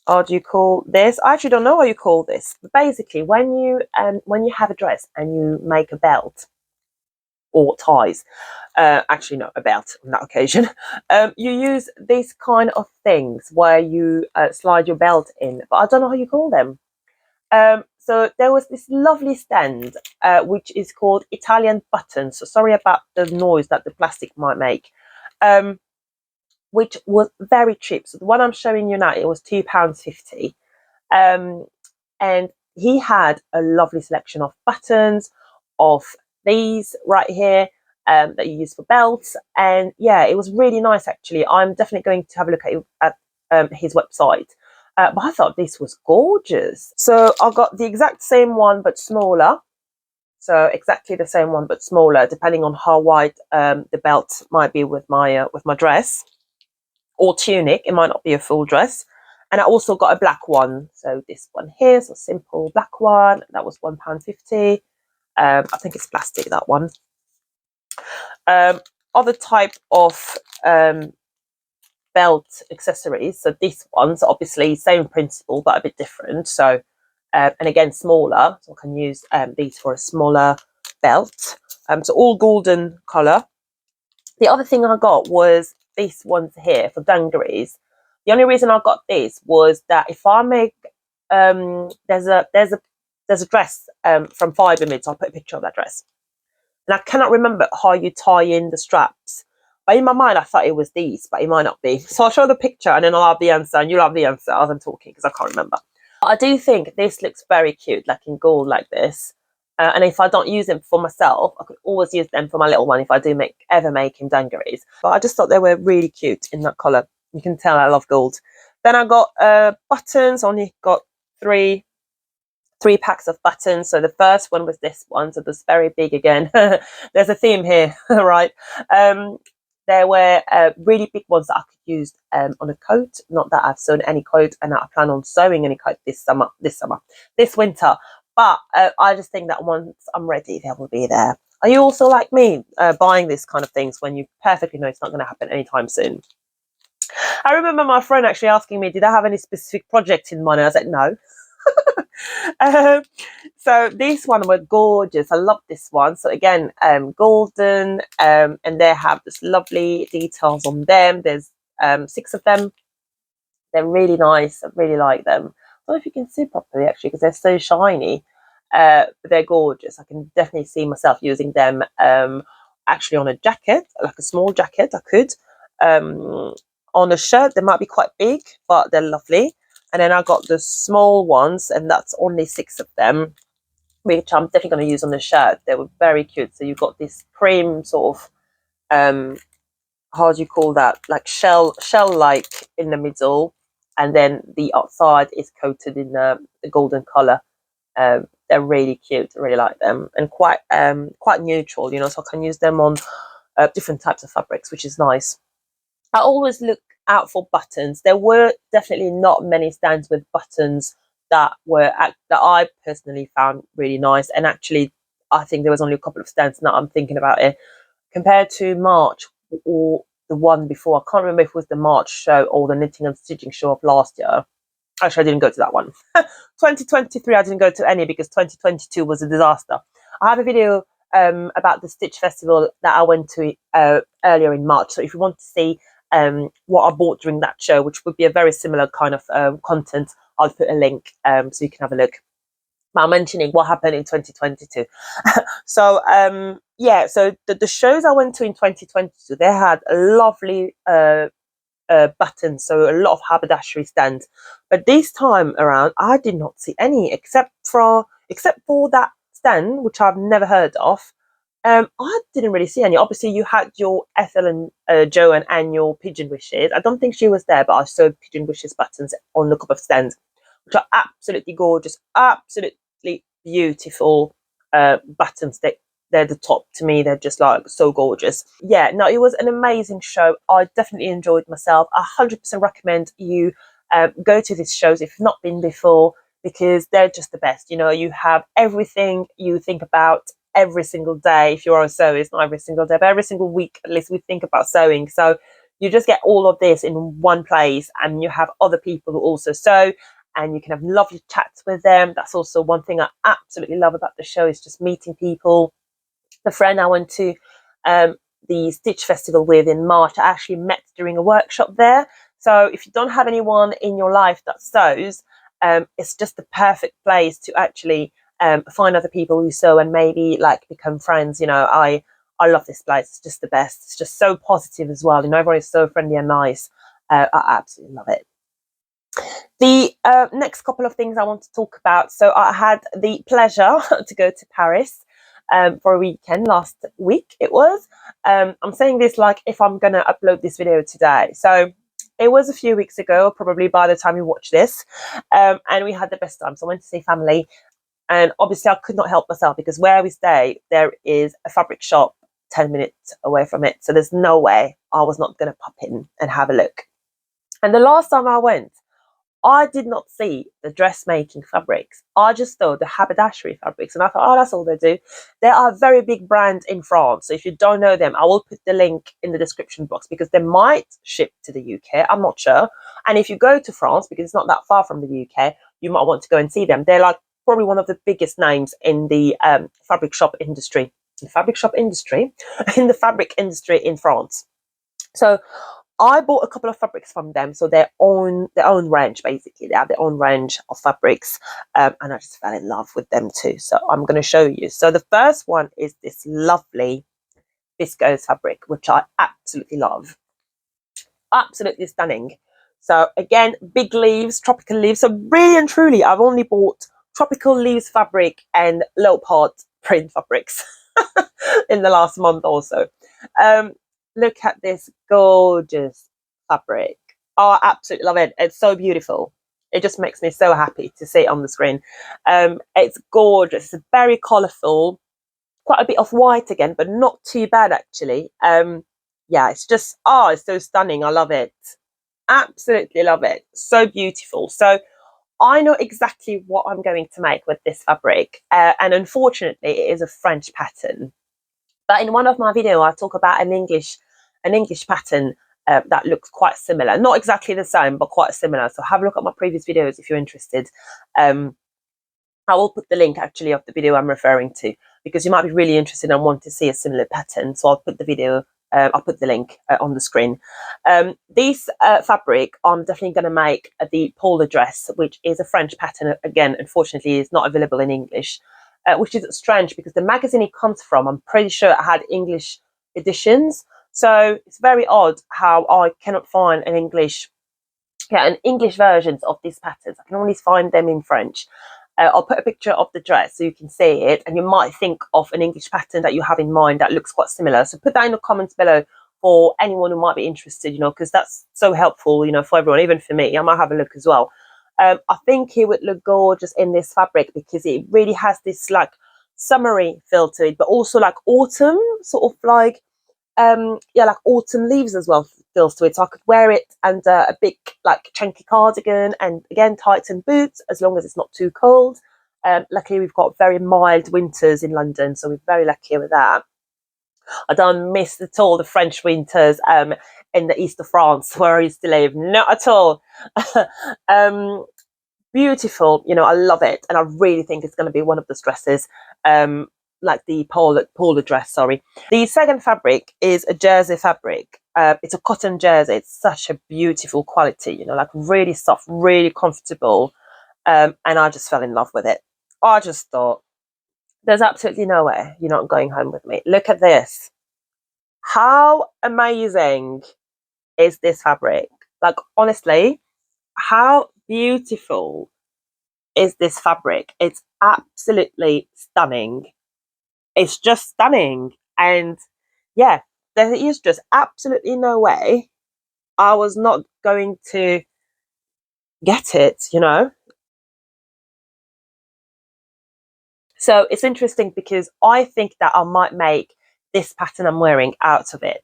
How do you call this? I actually don't know how you call this. But basically, when you have a dress and you make a belt, or ties. Actually, no, a belt on that occasion. You use these kind of things where you slide your belt in, but I don't know how you call them. So there was this lovely stand, which is called Italian Buttons. So sorry about the noise that the plastic might make. Which was very cheap. So the one I'm showing you now, it was £2.50. And he had a lovely selection of buttons, of these right here, that you use for belts. And yeah, it was really nice actually. I'm definitely going to have a look at his website. But I thought this was gorgeous. So I got the exact same one but smaller. So exactly the same one but smaller, depending on how wide the belt might be with my dress or tunic. It might not be a full dress. And I also got a black one. So this one here, so simple black one. That was £1.50. I think it's plastic, that one. Other type of belt accessories. So this one's obviously same principle, but a bit different. So, and again, smaller. So I can use these for a smaller belt. So all golden colour. The other thing I got was these ones here for dungarees. The only reason I got this was that if I make there's a dress from Fibre Mids. I'll put a picture of that dress, and I cannot remember how you tie in the straps. But in my mind, I thought it was these, but it might not be. So I'll show the picture, and then I'll have the answer, and you'll have the answer as I'm talking because I can't remember. I do think this looks very cute, like in gold, like this. And if I don't use them for myself, I could always use them for my little one if I do ever make him dungarees. But I just thought they were really cute in that colour. You can tell I love gold. Then I got buttons. Only got three packs of buttons. So the first one was this one. So this very big again. There's a theme here, right? There were really big ones that I could use on a coat. Not that I've sewn any coat, and I plan on sewing any coat this winter. But I just think that once I'm ready, they will be there. Are you also like me, buying this kind of things when you perfectly know it's not going to happen anytime soon? I remember my friend actually asking me, did I have any specific project in mind? I said, no. So this one was gorgeous. I love this one. So again, golden, and they have this lovely details on them. There's 6 of them. They're really nice. I really like them. I don't know if you can see properly actually because they're so shiny. But they're gorgeous. I can definitely see myself using them actually on a jacket, like a small jacket. I could on a shirt. They might be quite big, but they're lovely. And then I got the small ones, and that's only 6 of them, which I'm definitely going to use on the shirt. They were very cute. So you've got this cream sort of, how do you call that? Like shell-like in the middle, and then the outside is coated in the golden colour. They're really cute. I really like them, and quite neutral, you know. So I can use them on different types of fabrics, which is nice. I always look out for buttons. There were definitely not many stands with buttons that I personally found really nice. And actually, I think there was only a couple of stands now I'm thinking about it. Compared to March or the one before, I can't remember if it was the March show or the knitting and stitching show of last year. Actually, I didn't go to that one. 2023, I didn't go to any because 2022 was a disaster. I have a video about the Stitch Festival that I went to earlier in March. So if you want to see what I bought during that show, which would be a very similar kind of content, I'll put a link so you can have a look. But I'm mentioning what happened in 2022. So yeah, so the shows I went to in 2022, they had a lovely buttons, so a lot of haberdashery stands. But this time around, I did not see any except for that stand, which I've never heard of. I didn't really see any. Obviously, you had your Ethel and Joanne and your Pigeon Wishes. I don't think she was there, but I saw Pigeon Wishes buttons on the couple of stands, which are absolutely gorgeous, absolutely beautiful buttons. They're the top to me. They're just like so gorgeous. Yeah, no, it was an amazing show. I definitely enjoyed myself. I 100% recommend you go to these shows if you've not been before, because they're just the best. You know, you have everything you think about every single day. If you're a sewer, it's not every single day, but every single week at least we think about sewing. So you just get all of this in one place, and you have other people who also sew, and you can have lovely chats with them. That's also one thing I absolutely love about the show, is just meeting people The friend I went to the Stitch Festival with in March, I actually met during a workshop there. So if you don't have anyone in your life that sews, it's just the perfect place to actually find other people who sew and maybe like become friends. You know, I love this place. It's just the best. It's just so positive as well. You know, everyone is so friendly and nice. I absolutely love it. The next couple of things I want to talk about. So I had the pleasure to go to Paris for a weekend last week. It was. I'm saying this like if I'm going to upload this video today. So it was a few weeks ago, probably by the time you watch this. And we had the best time. So I went to see family. And obviously I could not help myself because where we stay, there is a fabric shop 10 minutes away from it. So there's no way I was not going to pop in and have a look. And the last time I went, I did not see the dressmaking fabrics. I just saw the haberdashery fabrics. And I thought, oh, that's all they do. They are a very big brand in France. So if you don't know them, I will put the link in the description box because they might ship to the UK. I'm not sure. And if you go to France, because it's not that far from the UK, you might want to go and see them. They're like probably one of the biggest names in the fabric shop industry. In the fabric industry in France. So I bought a couple of fabrics from them, so their own range, basically. They have their own range of fabrics, and I just fell in love with them too. So I'm going to show you. So the first one is this lovely viscose fabric, which I absolutely love. Absolutely stunning. So again, big leaves, tropical leaves. So really and truly, I've only bought tropical leaves fabric and leopard print fabrics in the last month or so. Look at this gorgeous fabric. Oh, I absolutely love it. It's so beautiful. It just makes me so happy to see it on the screen. It's gorgeous. It's very colourful. Quite a bit of white again, but not too bad actually. Yeah, it's just, oh, it's so stunning. I love it. Absolutely love it. So beautiful. So I know exactly what I'm going to make with this fabric. And unfortunately, it is a French pattern. But in one of my videos, I talk about an English pattern that looks quite similar. Not exactly the same, but quite similar. So have a look at my previous videos if you're interested. I will put the link actually of the video I'm referring to because you might be really interested and want to see a similar pattern. So I'll put the video, I'll put the link on the screen. This fabric, I'm definitely going to make the Paula dress, which is a French pattern. Again, unfortunately, it's not available in English. Which is strange because the magazine it comes from, I'm pretty sure it had English editions. So it's very odd how I cannot find an English versions of these patterns. I can only find them in French. I'll put a picture of the dress so you can see it, and you might think of an English pattern that you have in mind that looks quite similar. So put that in the comments below for anyone who might be interested, you know, because that's so helpful, you know, for everyone, even for me. I might have a look as well. I think it would look gorgeous in this fabric because it really has this like summery feel to it, but also like autumn, sort of like like autumn leaves as well feels to it. So I could wear it under a big like chunky cardigan and again tights and boots as long as it's not too cold. Luckily we've got very mild winters in London, so we're very lucky with that. I don't miss at all the French winters in the east of France where I used to live. Not at all. Beautiful, you know, I love it, and I really think it's going to be one of the dresses, like the Paula dress. Sorry. The second fabric is a jersey fabric. It's a cotton jersey. It's such a beautiful quality, you know, like really soft, really comfortable, and I just fell in love with it. I just thought, there's absolutely no way you're not going home with me. Look at this. How amazing is this fabric? Like, honestly, how beautiful is this fabric? It's absolutely stunning. It's just stunning. And yeah, there is just absolutely no way I was not going to get it, you know? So it's interesting because I think that I might make this pattern I'm wearing out of it.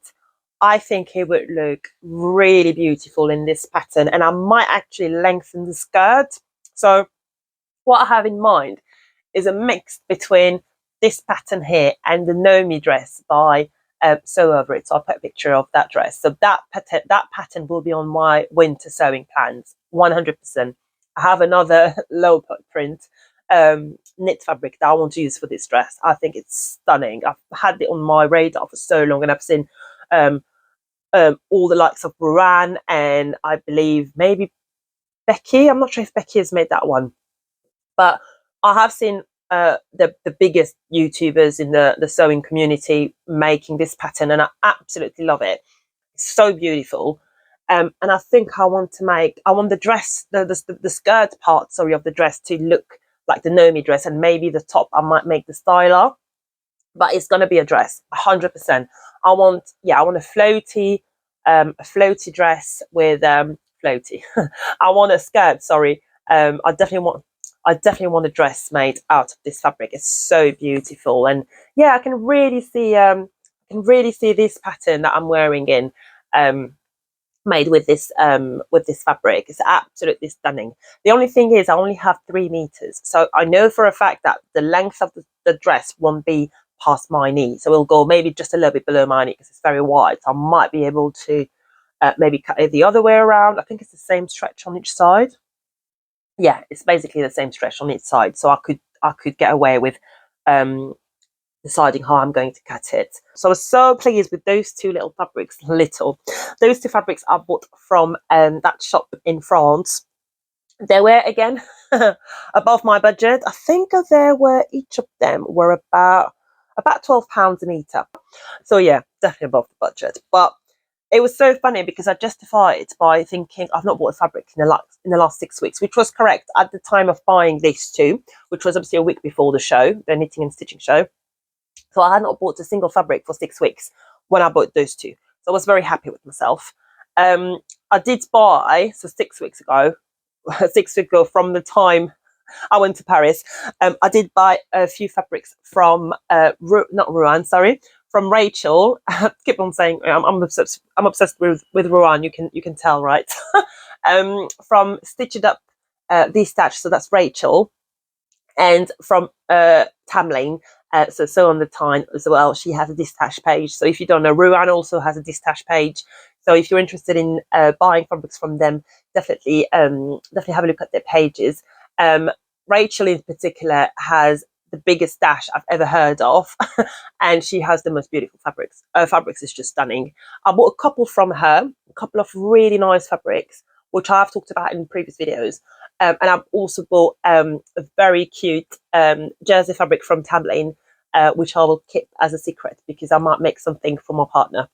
I think it would look really beautiful in this pattern, and I might actually lengthen the skirt. So what I have in mind is a mix between this pattern here and the Nomi dress by Sew Over It. So I'll put a picture of that dress. So that pattern will be on my winter sewing plans, 100%. I have another leopard print knit fabric that I want to use for this dress. I think it's stunning. I've had it on my radar for so long, and I've seen all the likes of Rowan, and I believe maybe Becky. I'm not sure if Becky has made that one, but I have seen the biggest YouTubers in the sewing community making this pattern, and I absolutely love it. It's so beautiful. And I think I want the dress, the skirt part, sorry, of the dress to look like the Nomi dress, and maybe the top I might make the styler, but it's gonna be a dress, 100%. I want a floaty dress with floaty. I want a skirt. Sorry, I definitely want a dress made out of this fabric. It's so beautiful, and yeah, I can really see this pattern that I'm wearing in. Made with this fabric. It's absolutely stunning. The only thing is I only have 3 meters, so I know for a fact that the length of the dress won't be past my knee, so it'll go maybe just a little bit below my knee because it's very wide. So I might be able to maybe cut it the other way around. I think it's the same stretch on each side. Yeah, it's basically the same stretch on each side, so I could get away with deciding how I'm going to cut it. So I was so pleased with those 2 little fabrics. Those 2 fabrics I bought from that shop in France. They were again above my budget. I think each of them were about £12 a meter. So yeah, definitely above the budget. But it was so funny because I justified by thinking I've not bought a fabric in the last 6 weeks, which was correct at the time of buying these 2, which was obviously a week before the show, the knitting and stitching show. So I had not bought a single fabric for 6 weeks when I bought those 2. So I was very happy with myself. I did buy, so 6 weeks ago, 6 weeks ago from the time I went to Paris, I did buy a few fabrics from, not Rouen, sorry, from Rachel. I keep on saying I'm obsessed with Rouen. You can tell, right? From Stitch It Up, Detach. So that's Rachel, and from Tamlane. So on the Tyne as well, she has a distash page. So if you don't know, Rouen also has a distash page. So if you're interested in buying fabrics from them, definitely have a look at their pages. Rachel in particular has the biggest stash I've ever heard of, and she has the most beautiful fabrics. Fabrics is just stunning. I bought a couple from her, a couple of really nice fabrics, which I've talked about in previous videos. And I've also bought a very cute jersey fabric from Tamlane, which I will keep as a secret because I might make something for my partner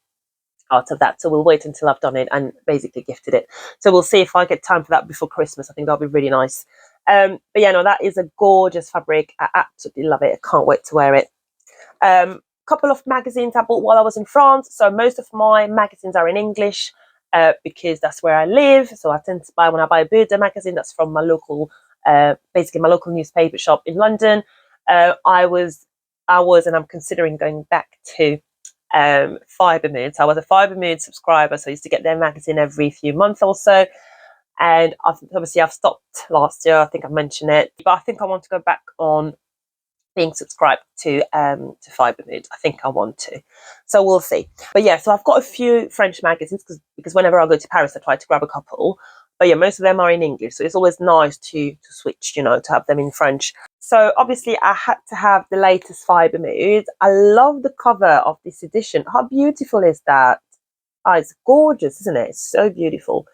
out of that. So we'll wait until I've done it and basically gifted it. So we'll see if I get time for that before Christmas. I think that'll be really nice. But yeah, no, that is a gorgeous fabric. I absolutely love it. I can't wait to wear it. Couple of magazines I bought while I was in France. So most of my magazines are in English. Because that's where I live. So I tend to buy, when I buy a Buddha magazine, that's from my local, basically my local newspaper shop in London. I was, and I'm considering going back to Fibre Mood. So I was a Fibre Mood subscriber, so I used to get their magazine every few months or so. And I've stopped last year. I think I mentioned it, but I think I want to go back on being subscribed to Fibre Mood. I think I want to, so we'll see. But yeah, so I've got a few French magazines because whenever I go to Paris I try to grab a couple, but yeah, most of them are in English, so it's always nice to switch, to have them in French. So obviously I had to have the latest Fibre Mood. I love the cover of this edition. How beautiful is that? Oh, it's gorgeous, isn't it? It's so beautiful.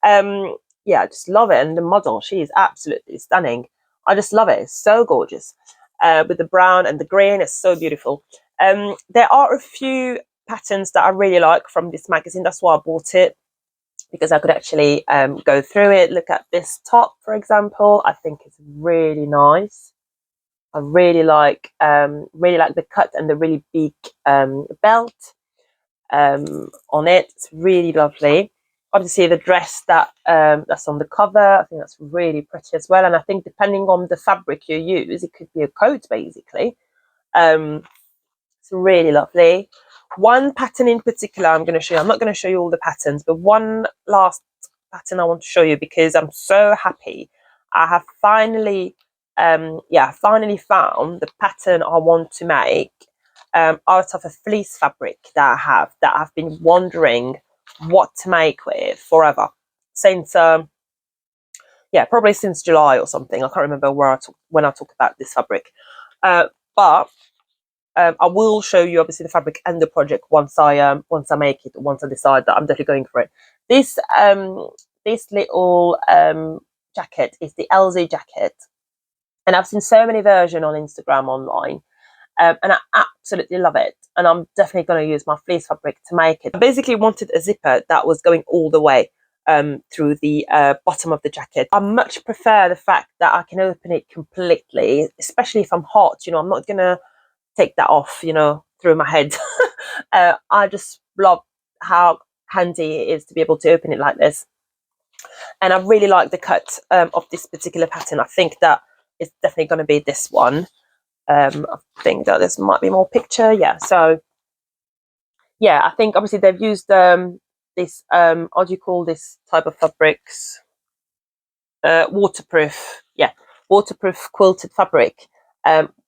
Yeah, I just love it. And the model, she is absolutely stunning. I just love it. It's so gorgeous. With the brown and the green, it's so beautiful. There are a few patterns that I really like from this magazine. That's why I bought it, because I could actually go through it. Look at this top, for example. I think it's really nice. I really like the cut and the really big belt on it. It's really lovely. Obviously the dress that's on the cover, I think that's really pretty as well. And I think depending on the fabric you use, it could be a coat basically. It's really lovely. One pattern in particular I'm going to show you. I'm not going to show you all the patterns, but one last pattern I want to show you because I'm so happy. I have finally found the pattern I want to make out of a fleece fabric that I've been wondering what to make with forever, since yeah, probably since July or something. I can't remember when I talk about this fabric, but I will show you obviously the fabric and the project once I make it, once I decide that I'm definitely going for it. This little jacket is the LZ jacket, and I've seen so many versions on Instagram online, and I absolutely love it. And I'm definitely going to use my fleece fabric to make it. I basically wanted a zipper that was going all the way through the bottom of the jacket. I much prefer the fact that I can open it completely, especially if I'm hot. You know, I'm not going to take that off, you know, through my head. I just love how handy it is to be able to open it like this. And I really like the cut of this particular pattern. I think that it's definitely going to be this one. I think that this might be more picture. Yeah, so yeah, I think obviously they've used this how do you call this type of fabrics, waterproof, yeah, waterproof quilted fabric,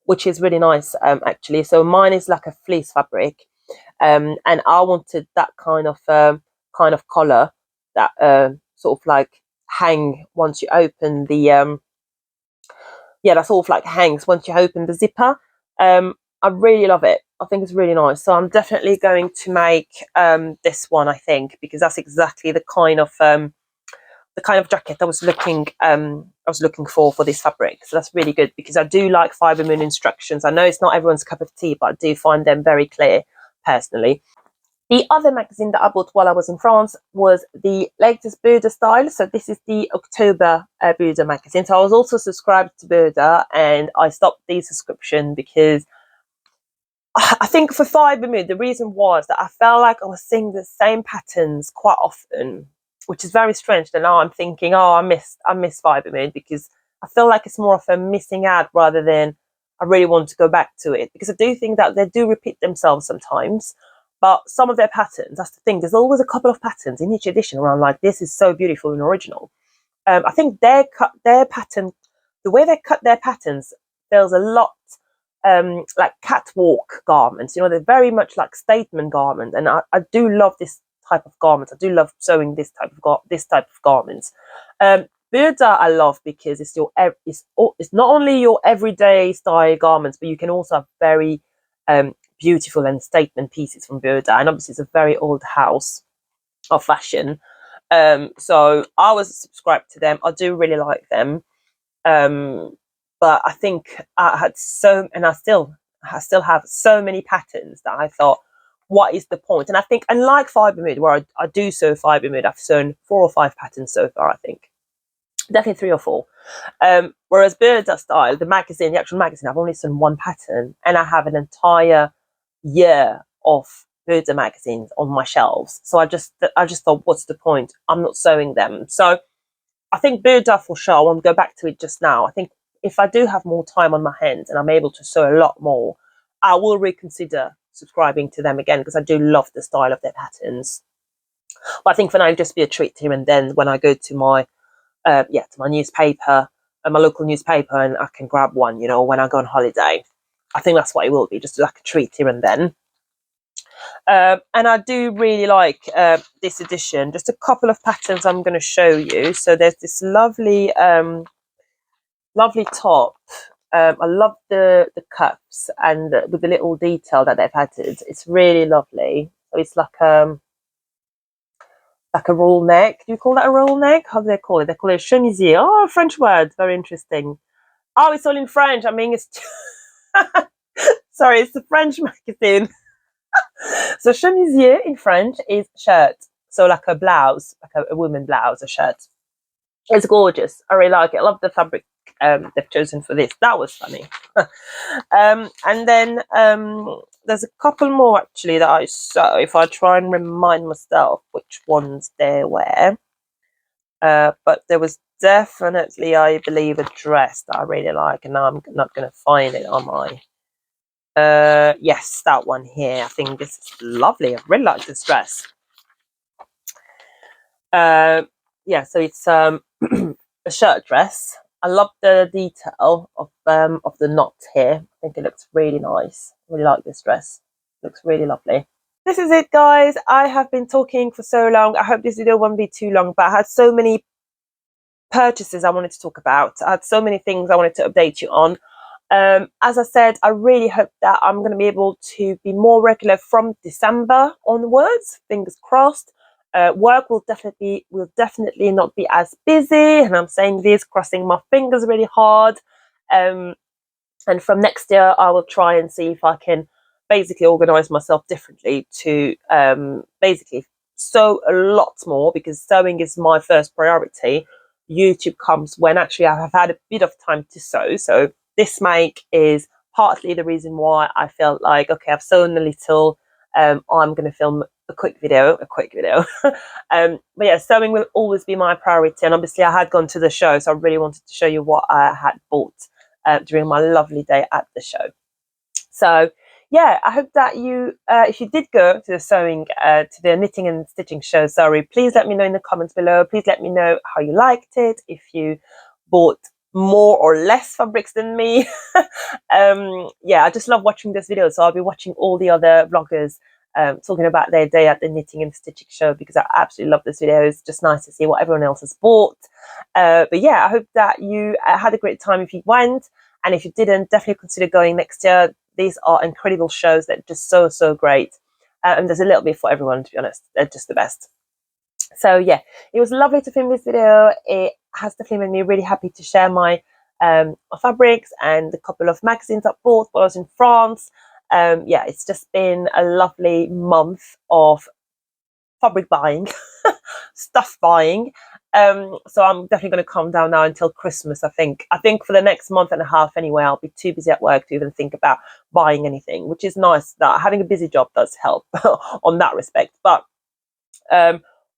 which is really nice actually. So mine is like a fleece fabric, and I wanted that kind of collar that sort of like hang once you open the yeah, that sort of like hangs once you open the zipper. I really love it. I think it's really nice. So I'm definitely going to make this one, I think, because that's exactly the kind of jacket I was looking for this fabric. So that's really good, because I do like Fibre Moon instructions. I know it's not everyone's cup of tea, but I do find them very clear personally. The other magazine that I bought while I was in France was the latest Burda style. So this is the October Burda magazine. So I was also subscribed to Burda, and I stopped the subscription because I think for Fibre Moon, the reason was that I felt like I was seeing the same patterns quite often, which is very strange. And now I'm thinking, oh, I miss Fibre Moon, because I feel like it's more of a missing out rather than I really want to go back to it, because I do think that they do repeat themselves sometimes. But some of their patterns, that's the thing, there's always a couple of patterns in each edition around like, this is so beautiful and original. I think their pattern, the way they cut their patterns feels a lot like catwalk garments. You know, they're very much like statement garments, and I do love this type of garments. I do love sewing this type of garments. Burda I love because it's not only your everyday style garments, but you can also have very beautiful and statement pieces from Burda. And obviously it's a very old house of fashion. So I was subscribed to them. I do really like them. But I think I had I still have so many patterns that I thought, what is the point? And I think, unlike Fibre Mood, where I do sew Fibre Mood, I've sewn 4 or 5 patterns so far, I think. Definitely 3 or 4. Whereas Burda style, the actual magazine, I've only sewn 1 pattern, and I have an entire year of Burda magazines on my shelves. So I just thought, what's the point? I'm not sewing them. So I think Burda for sure. I won't go back to it just now. I think if I do have more time on my hands and I'm able to sew a lot more, I will reconsider subscribing to them again, because I do love the style of their patterns. But I think for now, it'll just be a treat here and then when I go to my my newspaper, my local newspaper, and I can grab one, you know, when I go on holiday. I think that's what it will be, just like a treat here and then. And I do really like this edition. Just a couple of patterns I'm going to show you. So there's this lovely top. I love the cups, and with the little detail that they've added. It's really lovely. So it's like a roll neck. Do you call that a roll neck? How do they call it? They call it a chemisier. Oh, a French word. Very interesting. Oh, it's all in French. I mean, it's sorry, it's the French magazine. So chemisier in French is shirt. So like a blouse, like a woman blouse, a shirt. It's gorgeous. I really like it. I love the fabric they've chosen for this. That was funny. And then there's a couple more actually that I sew. If I try and remind myself which ones they were. But there was definitely, I believe, a dress that I really like, and now I'm not going to find it on my... yes, that one here. I think this is lovely. I really like this dress. Yeah, so it's a shirt dress. I love the detail of the knot here. I think it looks really nice. I really like this dress. It looks really lovely. This is it, guys. I have been talking for so long. I hope this video won't be too long, but I had so many purchases I wanted to talk about. I had so many things I wanted to update you on. As I said, I really hope that I'm going to be able to be more regular from December onwards. Fingers crossed. Work will definitely not be as busy, and I'm saying this, crossing my fingers really hard. And from next year, I will try and see if I can basically organise myself differently to basically sew a lot more, because sewing is my first priority. YouTube comes when actually I have had a bit of time to sew. So this make is partly the reason why I felt like, okay, I've sewn a little. I'm going to film a quick video. But yeah, sewing will always be my priority. And obviously I had gone to the show, so I really wanted to show you what I had bought during my lovely day at the show. So yeah, I hope that you, if you did go to the sewing, to the knitting and stitching show, sorry, please let me know in the comments below. Please let me know how you liked it, if you bought more or less fabrics than me. Yeah, I just love watching this video, so I'll be watching all the other vloggers talking about their day at the knitting and stitching show, because I absolutely love this video. It's just nice to see what everyone else has bought. But yeah, I hope that you had a great time if you went, and if you didn't, definitely consider going next year. These are incredible shows that are just so great, and there's a little bit for everyone, to be honest. They're just the best. So yeah, it was lovely to film this video. It has definitely made me really happy to share my fabrics and a couple of magazines I bought while I was in France. Yeah, it's just been a lovely month of fabric buying, stuff buying. So I'm definitely going to calm down now until Christmas. I think for the next month and a half anyway, I'll be too busy at work to even think about buying anything, which is nice. That having a busy job does help on that respect. But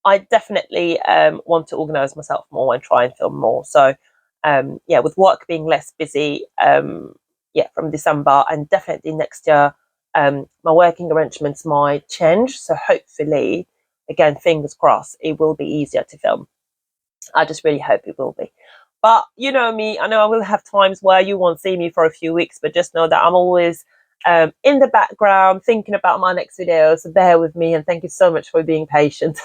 I definitely want to organise myself more and try and film more. So yeah, with work being less busy, yeah, from December, and definitely next year, my working arrangements might change. So hopefully, again, fingers crossed, it will be easier to film. I just really hope it will be. But you know me, I know I will have times where you won't see me for a few weeks, but just know that I'm always in the background thinking about my next video, so bear with me, and thank you so much for being patient.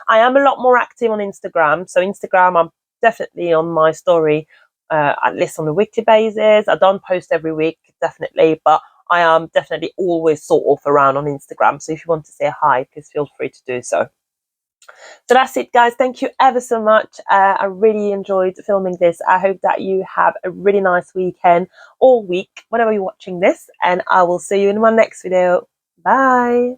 I am a lot more active on Instagram. So Instagram, I'm definitely on my story at least on a weekly basis. I don't post every week, definitely, but I am definitely always sort of around on Instagram. So if you want to say hi, please feel free to do so. So that's it, guys. Thank you ever so much. I really enjoyed filming this. I hope that you have a really nice weekend or week whenever you're watching this, and I will see you in my next video. Bye.